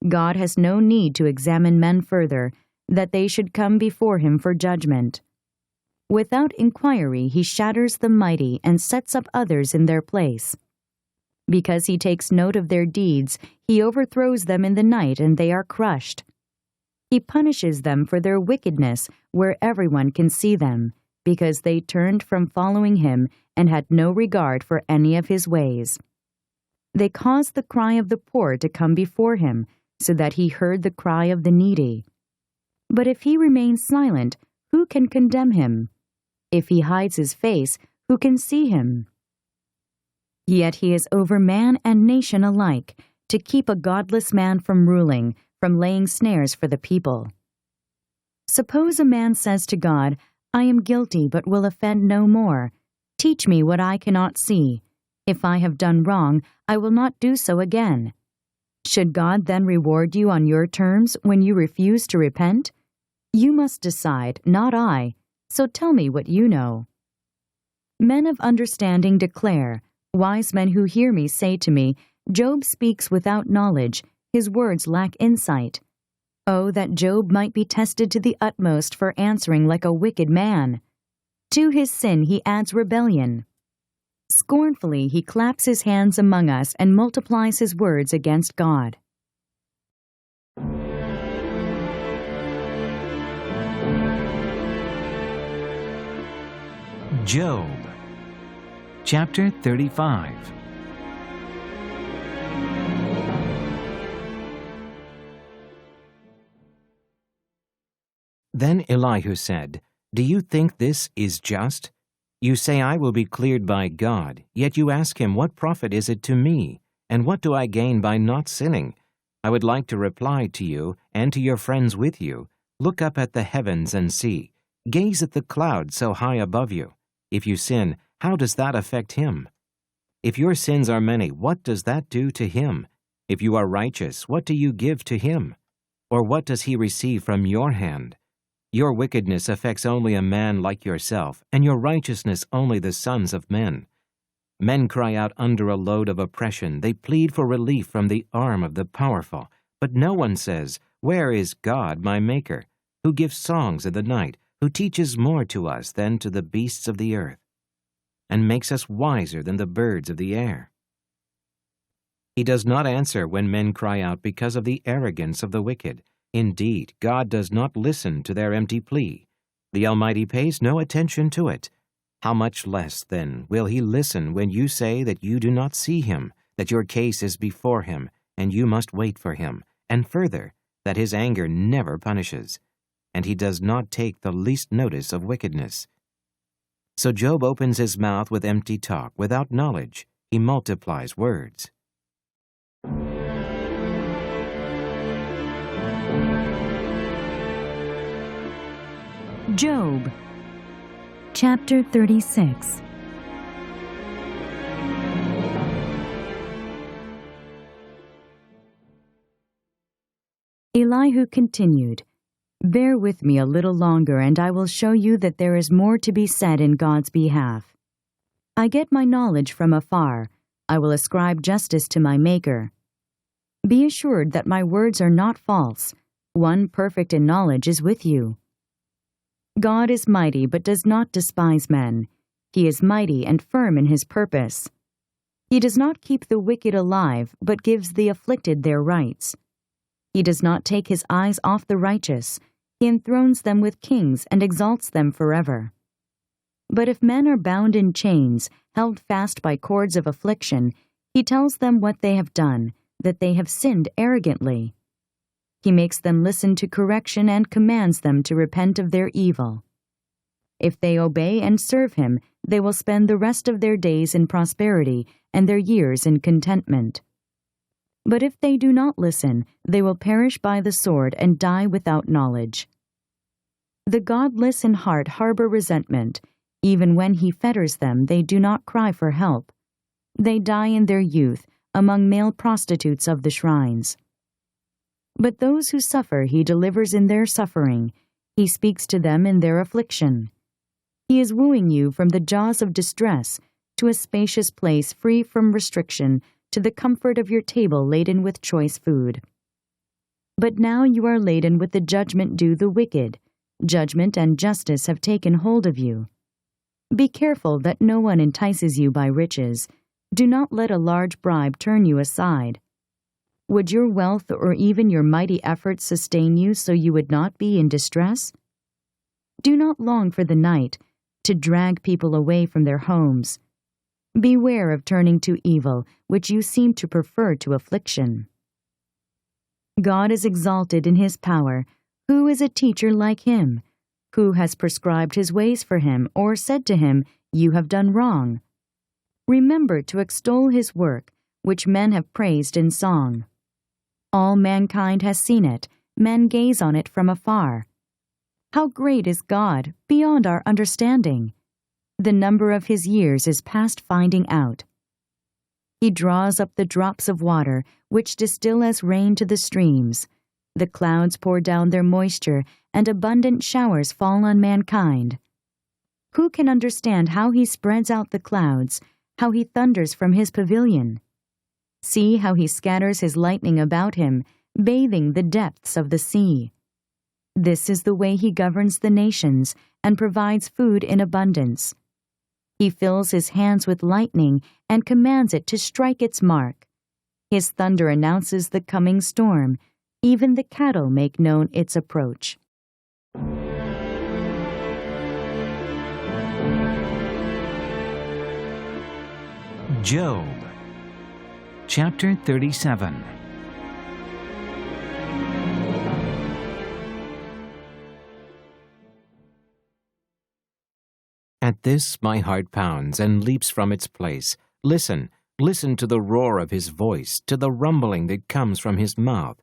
God has no need to examine men further, that they should come before him for judgment. Without inquiry, he shatters the mighty and sets up others in their place. Because he takes note of their deeds, he overthrows them in the night, and they are crushed. He punishes them for their wickedness where everyone can see them, because they turned from following him and had no regard for any of his ways. They caused the cry of the poor to come before him, so that he heard the cry of the needy. But if he remains silent, who can condemn him? If he hides his face, who can see him? Yet he is over man and nation alike, to keep a godless man from ruling, from laying snares for the people. Suppose a man says to God, "I am guilty, but will offend no more. Teach me what I cannot see. If I have done wrong, I will not do so again." Should God then reward you on your terms when you refuse to repent? You must decide, not I. So tell me what you know. Men of understanding declare, wise men who hear me say to me, "Job speaks without knowledge. His words lack insight." Oh, that Job might be tested to the utmost for answering like a wicked man. To his sin he adds rebellion. Scornfully he claps his hands among us and multiplies his words against God. Job, chapter 35. Then Elihu said, "Do you think this is just? You say I will be cleared by God, yet you ask him, what profit is it to me? And what do I gain by not sinning? I would like to reply to you and to your friends with you. Look up at the heavens and see. Gaze at the clouds so high above you. If you sin, how does that affect him? If your sins are many, what does that do to him? If you are righteous, what do you give to him? Or what does he receive from your hand? Your wickedness affects only a man like yourself, and your righteousness only the sons of men. Men cry out under a load of oppression. They plead for relief from the arm of the powerful. But no one says, 'Where is God, my Maker, who gives songs in the night, who teaches more to us than to the beasts of the earth, and makes us wiser than the birds of the air?' He does not answer when men cry out because of the arrogance of the wicked. Indeed, God does not listen to their empty plea. The Almighty pays no attention to it. How much less, then, will He listen when you say that you do not see Him, that your case is before Him, and you must wait for Him, and further, that His anger never punishes, and He does not take the least notice of wickedness. So Job opens his mouth with empty talk, without knowledge. He multiplies words. Job, chapter 36. Elihu continued, "Bear with me a little longer, and I will show you that there is more to be said in God's behalf. I get my knowledge from afar. I will ascribe justice to my Maker. Be assured that my words are not false. One perfect in knowledge is with you. God is mighty but does not despise men. He is mighty and firm in his purpose. He does not keep the wicked alive but gives the afflicted their rights. He does not take his eyes off the righteous. He enthrones them with kings and exalts them forever. But if men are bound in chains, held fast by cords of affliction, he tells them what they have done, that they have sinned arrogantly. He makes them listen to correction and commands them to repent of their evil. If they obey and serve him, they will spend the rest of their days in prosperity and their years in contentment. But if they do not listen, they will perish by the sword and die without knowledge. The godless in heart harbor resentment. Even when he fetters them, they do not cry for help. They die in their youth among male prostitutes of the shrines. But those who suffer he delivers in their suffering. He speaks to them in their affliction. He is wooing you from the jaws of distress to a spacious place free from restriction, to the comfort of your table laden with choice food. But now you are laden with the judgment due the wicked. Judgment and justice have taken hold of you. Be careful that no one entices you by riches. Do not let a large bribe turn you aside. Would your wealth or even your mighty efforts sustain you so you would not be in distress? Do not long for the night, to drag people away from their homes. Beware of turning to evil, which you seem to prefer to affliction. God is exalted in his power. Who is a teacher like him? Who has prescribed his ways for him, or said to him, 'You have done wrong'? Remember to extol his work, which men have praised in song. All mankind has seen it. Men gaze on it from afar. How great is God, beyond our understanding! The number of his years is past finding out. He draws up the drops of water, which distill as rain to the streams. The clouds pour down their moisture, and abundant showers fall on mankind. Who can understand how he spreads out the clouds, how he thunders from his pavilion? See how he scatters his lightning about him, bathing the depths of the sea. This is the way he governs the nations and provides food in abundance. He fills his hands with lightning and commands it to strike its mark. His thunder announces the coming storm. Even the cattle make known its approach. Job, chapter 37. At this my heart pounds and leaps from its place. Listen, listen to the roar of his voice, to the rumbling that comes from his mouth.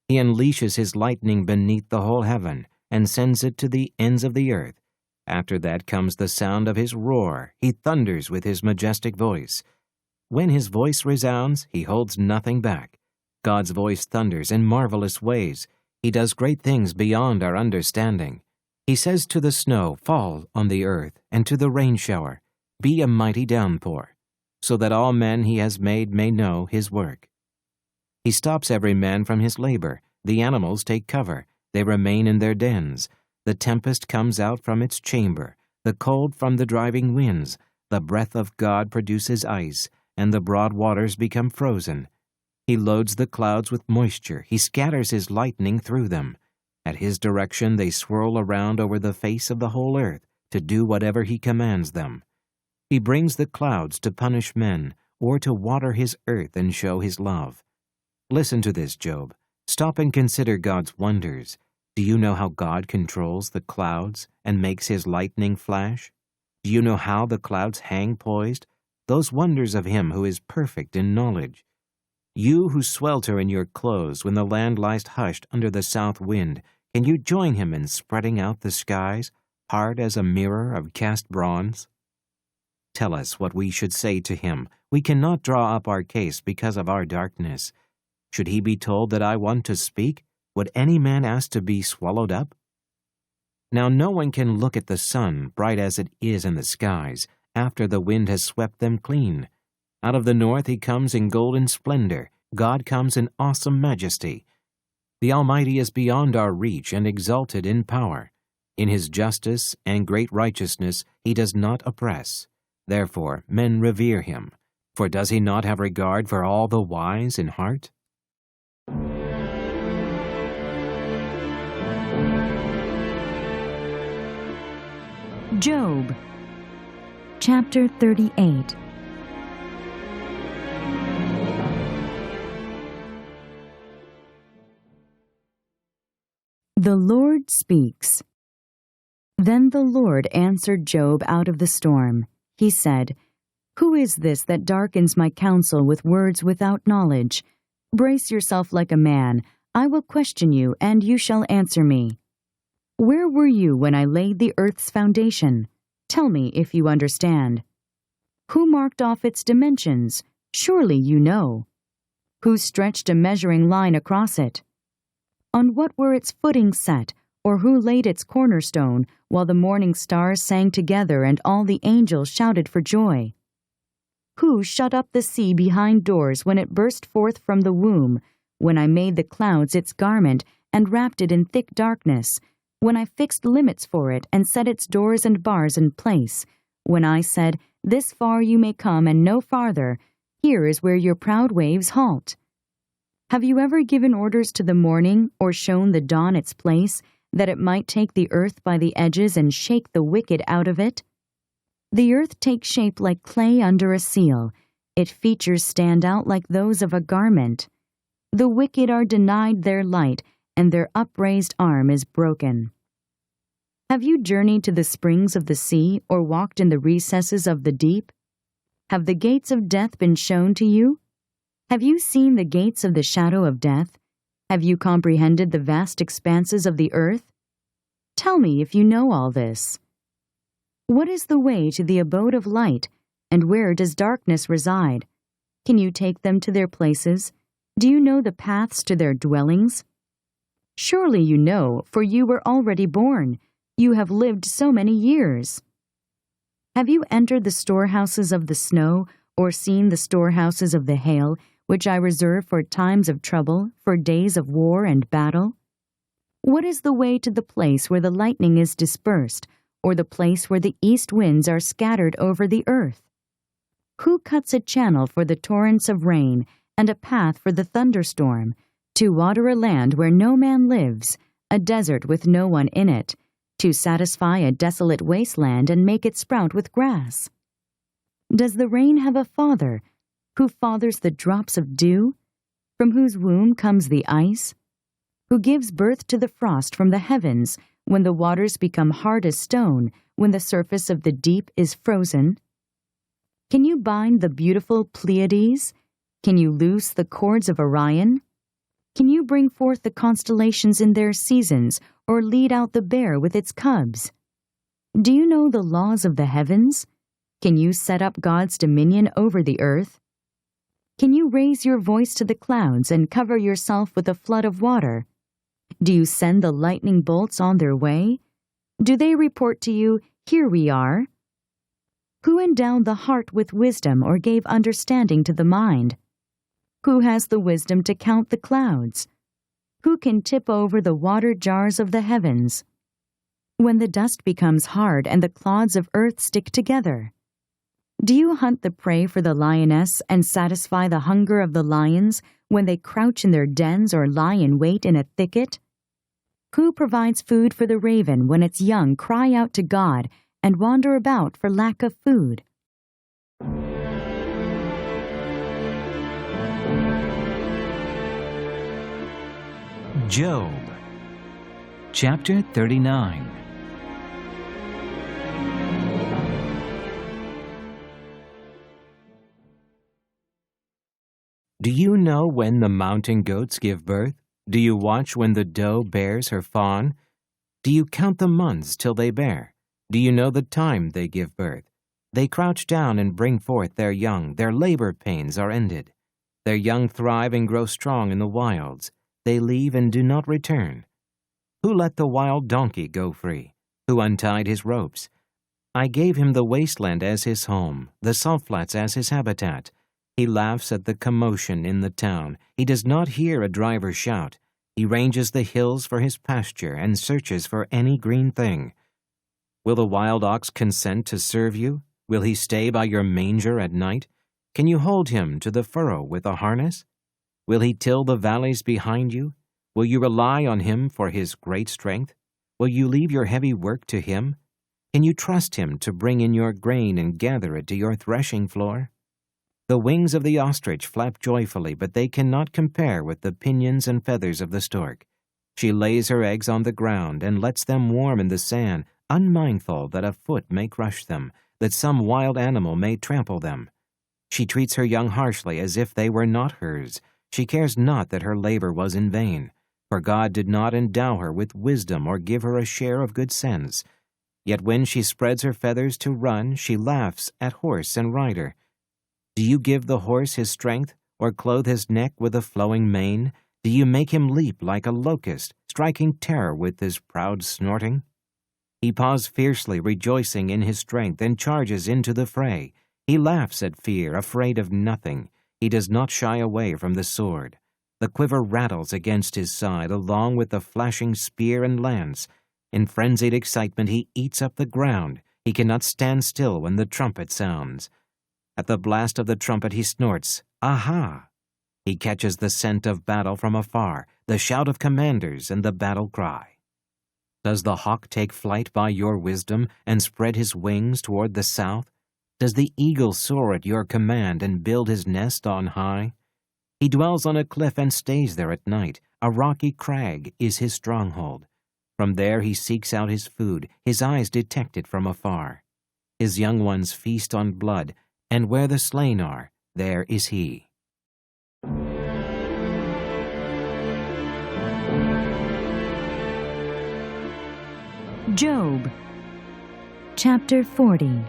He unleashes his lightning beneath the whole heaven, and sends it to the ends of the earth. After that comes the sound of his roar. He thunders with his majestic voice. When his voice resounds, he holds nothing back. God's voice thunders in marvelous ways. He does great things beyond our understanding. He says to the snow, "Fall on the earth," and to the rain shower, "Be a mighty downpour," so that all men he has made may know his work. He stops every man from his labor. The animals take cover. They remain in their dens. The tempest comes out from its chamber, the cold from the driving winds. The breath of God produces ice, and the broad waters become frozen. He loads the clouds with moisture. He scatters his lightning through them. At his direction they swirl around over the face of the whole earth to do whatever he commands them. He brings the clouds to punish men, or to water his earth and show his love. Listen to this, Job. Stop and consider God's wonders. Do you know how God controls the clouds and makes his lightning flash? Do you know how the clouds hang poised? Those wonders of him who is perfect in knowledge. You who swelter in your clothes when the land lies hushed under the south wind, can you join him in spreading out the skies, hard as a mirror of cast bronze? Tell us what we should say to him. We cannot draw up our case because of our darkness. Should he be told that I want to speak, would any man ask to be swallowed up? Now no one can look at the sun, bright as it is in the skies, after the wind has swept them clean. Out of the north he comes in golden splendor. God comes in awesome majesty. The Almighty is beyond our reach and exalted in power. In his justice and great righteousness he does not oppress. Therefore men revere him. For does he not have regard for all the wise in heart? Job, chapter 38. The Lord speaks. Then the Lord answered Job out of the storm. He said, "Who is this that darkens my counsel with words without knowledge? Brace yourself like a man. I will question you, and you shall answer me. Where were you when I laid the earth's foundation? Tell me if you understand. Who marked off its dimensions? Surely you know. Who stretched a measuring line across it? On what were its footings set, or who laid its cornerstone, while the morning stars sang together and all the angels shouted for joy? Who shut up the sea behind doors when it burst forth from the womb, when I made the clouds its garment and wrapped it in thick darkness, when I fixed limits for it and set its doors and bars in place, when I said, 'This far you may come and no farther, here is where your proud waves halt'? Have you ever given orders to the morning, or shown the dawn its place, that it might take the earth by the edges and shake the wicked out of it? The earth takes shape like clay under a seal. Its features stand out like those of a garment. The wicked are denied their light, and their upraised arm is broken. Have you journeyed to the springs of the sea, or walked in the recesses of the deep? Have the gates of death been shown to you? Have you seen the gates of the shadow of death? Have you comprehended the vast expanses of the earth? Tell me if you know all this. What is the way to the abode of light, and where does darkness reside? Can you take them to their places? Do you know the paths to their dwellings? Surely you know, for you were already born. You have lived so many years. Have you entered the storehouses of the snow, or seen the storehouses of the hail, which I reserve for times of trouble, for days of war and battle? What is the way to the place where the lightning is dispersed, or the place where the east winds are scattered over the earth? Who cuts a channel for the torrents of rain, and a path for the thunderstorm, to water a land where no man lives, a desert with no one in it, to satisfy a desolate wasteland and make it sprout with grass? Does the rain have a father, who fathers the drops of dew, from whose womb comes the ice, who gives birth to the frost from the heavens, when the waters become hard as stone, when the surface of the deep is frozen? Can you bind the beautiful Pleiades? Can you loose the cords of Orion? Can you bring forth the constellations in their seasons, or lead out the bear with its cubs? Do you know the laws of the heavens? Can you set up God's dominion over the earth? Can you raise your voice to the clouds and cover yourself with a flood of water? Do you send the lightning bolts on their way? Do they report to you, "Here we are"? Who endowed the heart with wisdom or gave understanding to the mind? Who has the wisdom to count the clouds? Who can tip over the water jars of the heavens? When the dust becomes hard and the clods of earth stick together? Do you hunt the prey for the lioness and satisfy the hunger of the lions when they crouch in their dens or lie in wait in a thicket? Who provides food for the raven when its young cry out to God and wander about for lack of food? Job, chapter 39. Do you know when the mountain goats give birth? Do you watch when the doe bears her fawn? Do you count the months till they bear? Do you know the time they give birth? They crouch down and bring forth their young. Their labor pains are ended. Their young thrive and grow strong in the wilds. They leave and do not return. Who let the wild donkey go free? Who untied his ropes? I gave him the wasteland as his home, the salt flats as his habitat. He laughs at the commotion in the town. He does not hear a driver shout. He ranges the hills for his pasture and searches for any green thing. Will the wild ox consent to serve you? Will he stay by your manger at night? Can you hold him to the furrow with a harness? Will he till the valleys behind you? Will you rely on him for his great strength? Will you leave your heavy work to him? Can you trust him to bring in your grain and gather it to your threshing floor? The wings of the ostrich flap joyfully, but they cannot compare with the pinions and feathers of the stork. She lays her eggs on the ground and lets them warm in the sand, unmindful that a foot may crush them, that some wild animal may trample them. She treats her young harshly as if they were not hers. She cares not that her labor was in vain, for God did not endow her with wisdom or give her a share of good sense. Yet when she spreads her feathers to run, she laughs at horse and rider. Do you give the horse his strength, or clothe his neck with a flowing mane? Do you make him leap like a locust, striking terror with his proud snorting? He paws fiercely, rejoicing in his strength, and charges into the fray. He laughs at fear, afraid of nothing. He does not shy away from the sword. The quiver rattles against his side, along with the flashing spear and lance. In frenzied excitement he eats up the ground. He cannot stand still when the trumpet sounds. At the blast of the trumpet he snorts, "Aha!" He catches the scent of battle from afar, the shout of commanders and the battle cry. Does the hawk take flight by your wisdom and spread his wings toward the south? Does the eagle soar at your command and build his nest on high? He dwells on a cliff and stays there at night. A rocky crag is his stronghold. From there he seeks out his food. His eyes detect it from afar. His young ones feast on blood, and where the slain are, there is he. Job, chapter 40.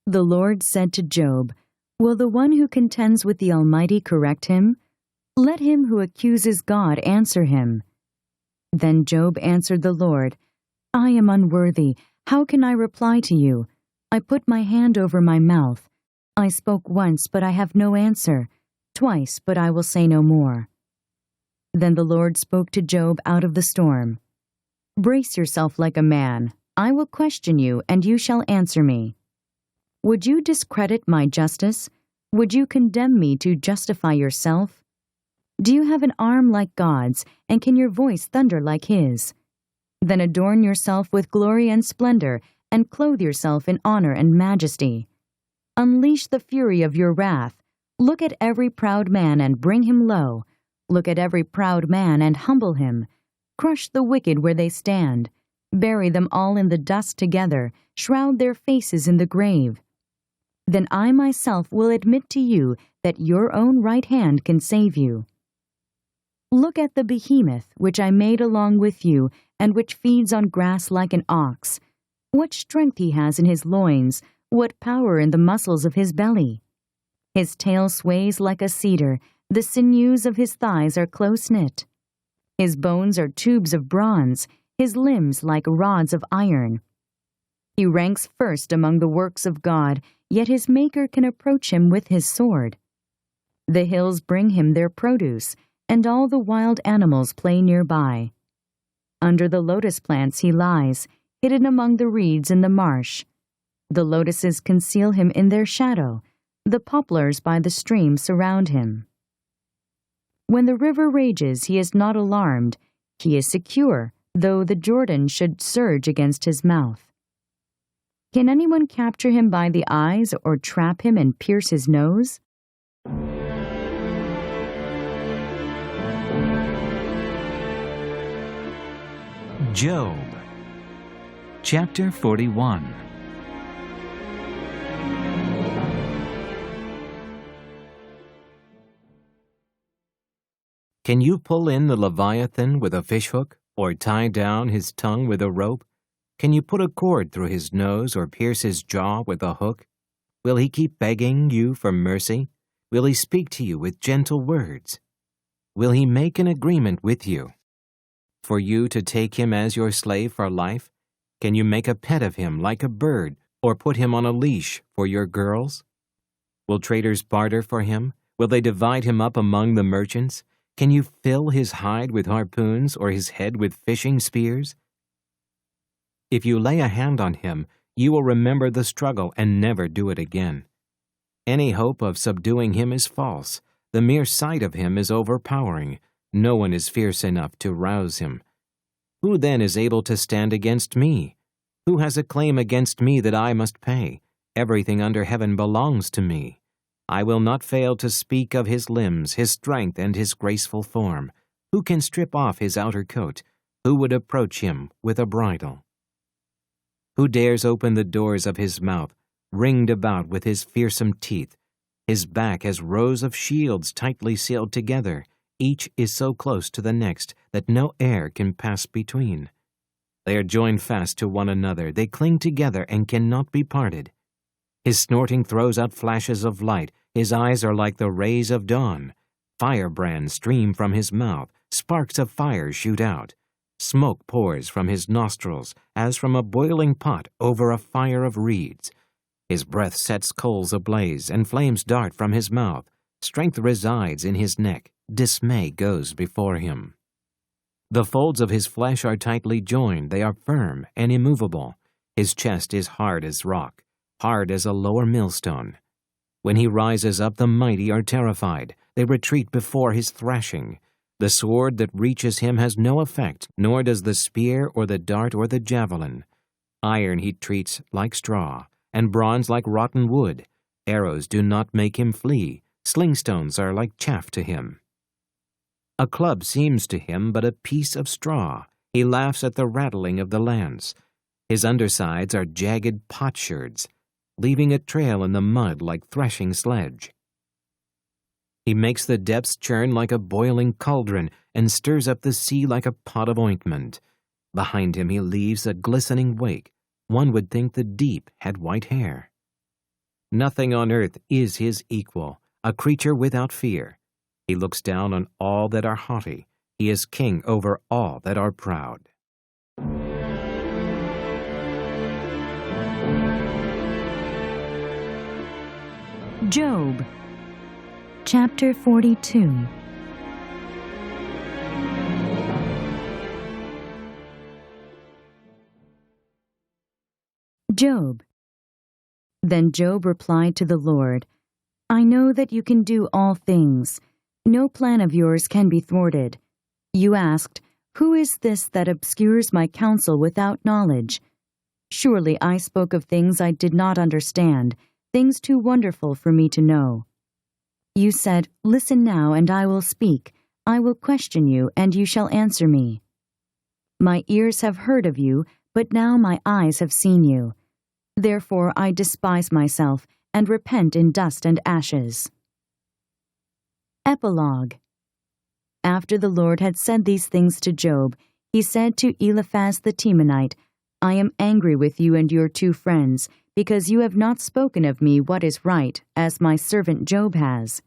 The Lord said to Job, "Will the one who contends with the Almighty correct him? Let him who accuses God answer him." Then Job answered the Lord, I am unworthy. How can I reply to you? I put my hand over my mouth. I spoke once, but I have no answer. Twice, but I will say no more. Then the Lord spoke to Job out of the storm. Brace yourself like a man. I will question you, and you shall answer me. Would you discredit my justice? Would you condemn me to justify yourself? Do you have an arm like God's, and can your voice thunder like His? Then adorn yourself with glory and splendor, and clothe yourself in honor and majesty. Unleash the fury of your wrath. Look at every proud man and bring him low. Look at every proud man and humble him. Crush the wicked where they stand. Bury them all in the dust together. Shroud their faces in the grave. Then I myself will admit to you that your own right hand can save you. Look at the behemoth which I made along with you, and which feeds on grass like an ox. What strength he has in his loins, what power in the muscles of his belly. His tail sways like a cedar, the sinews of his thighs are close-knit. His bones are tubes of bronze, his limbs like rods of iron. He ranks first among the works of God, yet his Maker can approach him with his sword. The hills bring him their produce, and all the wild animals play nearby. Under the lotus plants he lies, hidden among the reeds in the marsh. The lotuses conceal him in their shadow. The poplars by the stream surround him. When the river rages, he is not alarmed. He is secure, though the Jordan should surge against his mouth. Can anyone capture him by the eyes or trap him and pierce his nose? Job, chapter 41. Can you pull in the Leviathan with a fishhook, or tie down his tongue with a rope? Can you put a cord through his nose or pierce his jaw with a hook? Will he keep begging you for mercy? Will he speak to you with gentle words? Will he make an agreement with you? For you to take him as your slave for life? Can you make a pet of him like a bird, or put him on a leash for your girls? Will traders barter for him? Will they divide him up among the merchants? Can you fill his hide with harpoons, or his head with fishing spears? If you lay a hand on him, you will remember the struggle and never do it again. Any hope of subduing him is false. The mere sight of him is overpowering. No one is fierce enough to rouse him. Who then is able to stand against me? Who has a claim against me that I must pay? Everything under heaven belongs to me. I will not fail to speak of his limbs, his strength, and his graceful form. Who can strip off his outer coat? Who would approach him with a bridle? Who dares open the doors of his mouth, ringed about with his fearsome teeth? His back has rows of shields tightly sealed together. Each is so close to the next that no air can pass between. They are joined fast to one another. They cling together and cannot be parted. His snorting throws out flashes of light. His eyes are like the rays of dawn. Firebrands stream from his mouth. Sparks of fire shoot out. Smoke pours from his nostrils, as from a boiling pot over a fire of reeds. His breath sets coals ablaze, and flames dart from his mouth. Strength resides in his neck. Dismay goes before him. The folds of his flesh are tightly joined. They are firm and immovable. His chest is hard as rock, hard as a lower millstone. When he rises up, the mighty are terrified. They retreat before his thrashing. The sword that reaches him has no effect, nor does the spear or the dart or the javelin. Iron he treats like straw, and bronze like rotten wood. Arrows do not make him flee. Slingstones are like chaff to him. A club seems to him but a piece of straw. He laughs at the rattling of the lance. His undersides are jagged potsherds, leaving a trail in the mud like threshing sledge. He makes the depths churn like a boiling cauldron and stirs up the sea like a pot of ointment. Behind him he leaves a glistening wake. One would think the deep had white hair. Nothing on earth is his equal, a creature without fear. He looks down on all that are haughty. He is king over all that are proud. Job, chapter 42. Job. Then Job replied to the Lord, I know that you can do all things. No plan of yours can be thwarted. You asked, Who is this that obscures my counsel without knowledge? Surely I spoke of things I did not understand, things too wonderful for me to know. You said, Listen now, and I will speak. I will question you, and you shall answer me. My ears have heard of you, but now my eyes have seen you. Therefore I despise myself, and repent in dust and ashes. Epilogue. After the Lord had said these things to Job, he said to Eliphaz the Temanite, I am angry with you and your 2 friends, because you have not spoken of me what is right, as my servant Job has.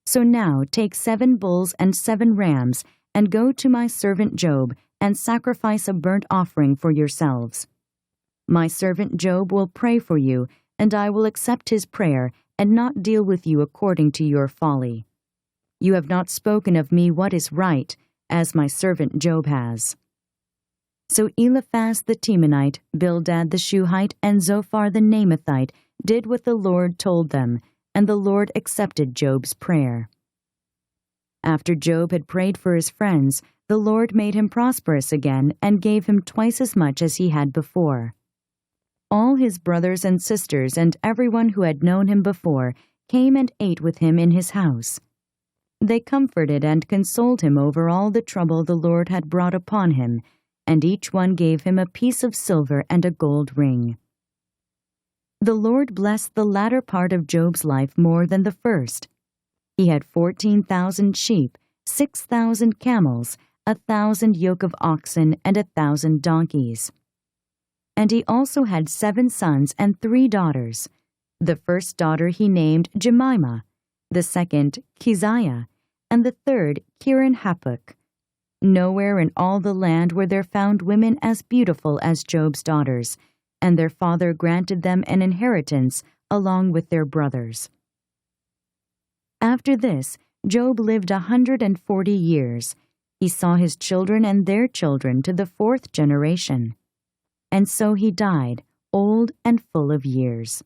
So now take 7 bulls and 7 rams, and go to my servant Job, and sacrifice a burnt offering for yourselves. My servant Job will pray for you, and I will accept his prayer, and not deal with you according to your folly. You have not spoken of me what is right, as my servant Job has. So Eliphaz the Temanite, Bildad the Shuhite, and Zophar the Naamathite did what the Lord told them, and the Lord accepted Job's prayer. After Job had prayed for his friends, the Lord made him prosperous again and gave him twice as much as he had before. All his brothers and sisters and everyone who had known him before came and ate with him in his house. They comforted and consoled him over all the trouble the Lord had brought upon him, and each one gave him a piece of silver and a gold ring. The Lord blessed the latter part of Job's life more than the first. He had 14,000 sheep, 6,000 camels, 1,000 yoke of oxen, and 1,000 donkeys. And he also had 7 sons and 3 daughters. The first daughter he named Jemimah, the second Keziah, and the third Kirin-Hapuk. Nowhere in all the land were there found women as beautiful as Job's daughters, and their father granted them an inheritance along with their brothers. After this, Job lived 140 years. He saw his children and their children to the 4th generation. And so he died, old and full of years.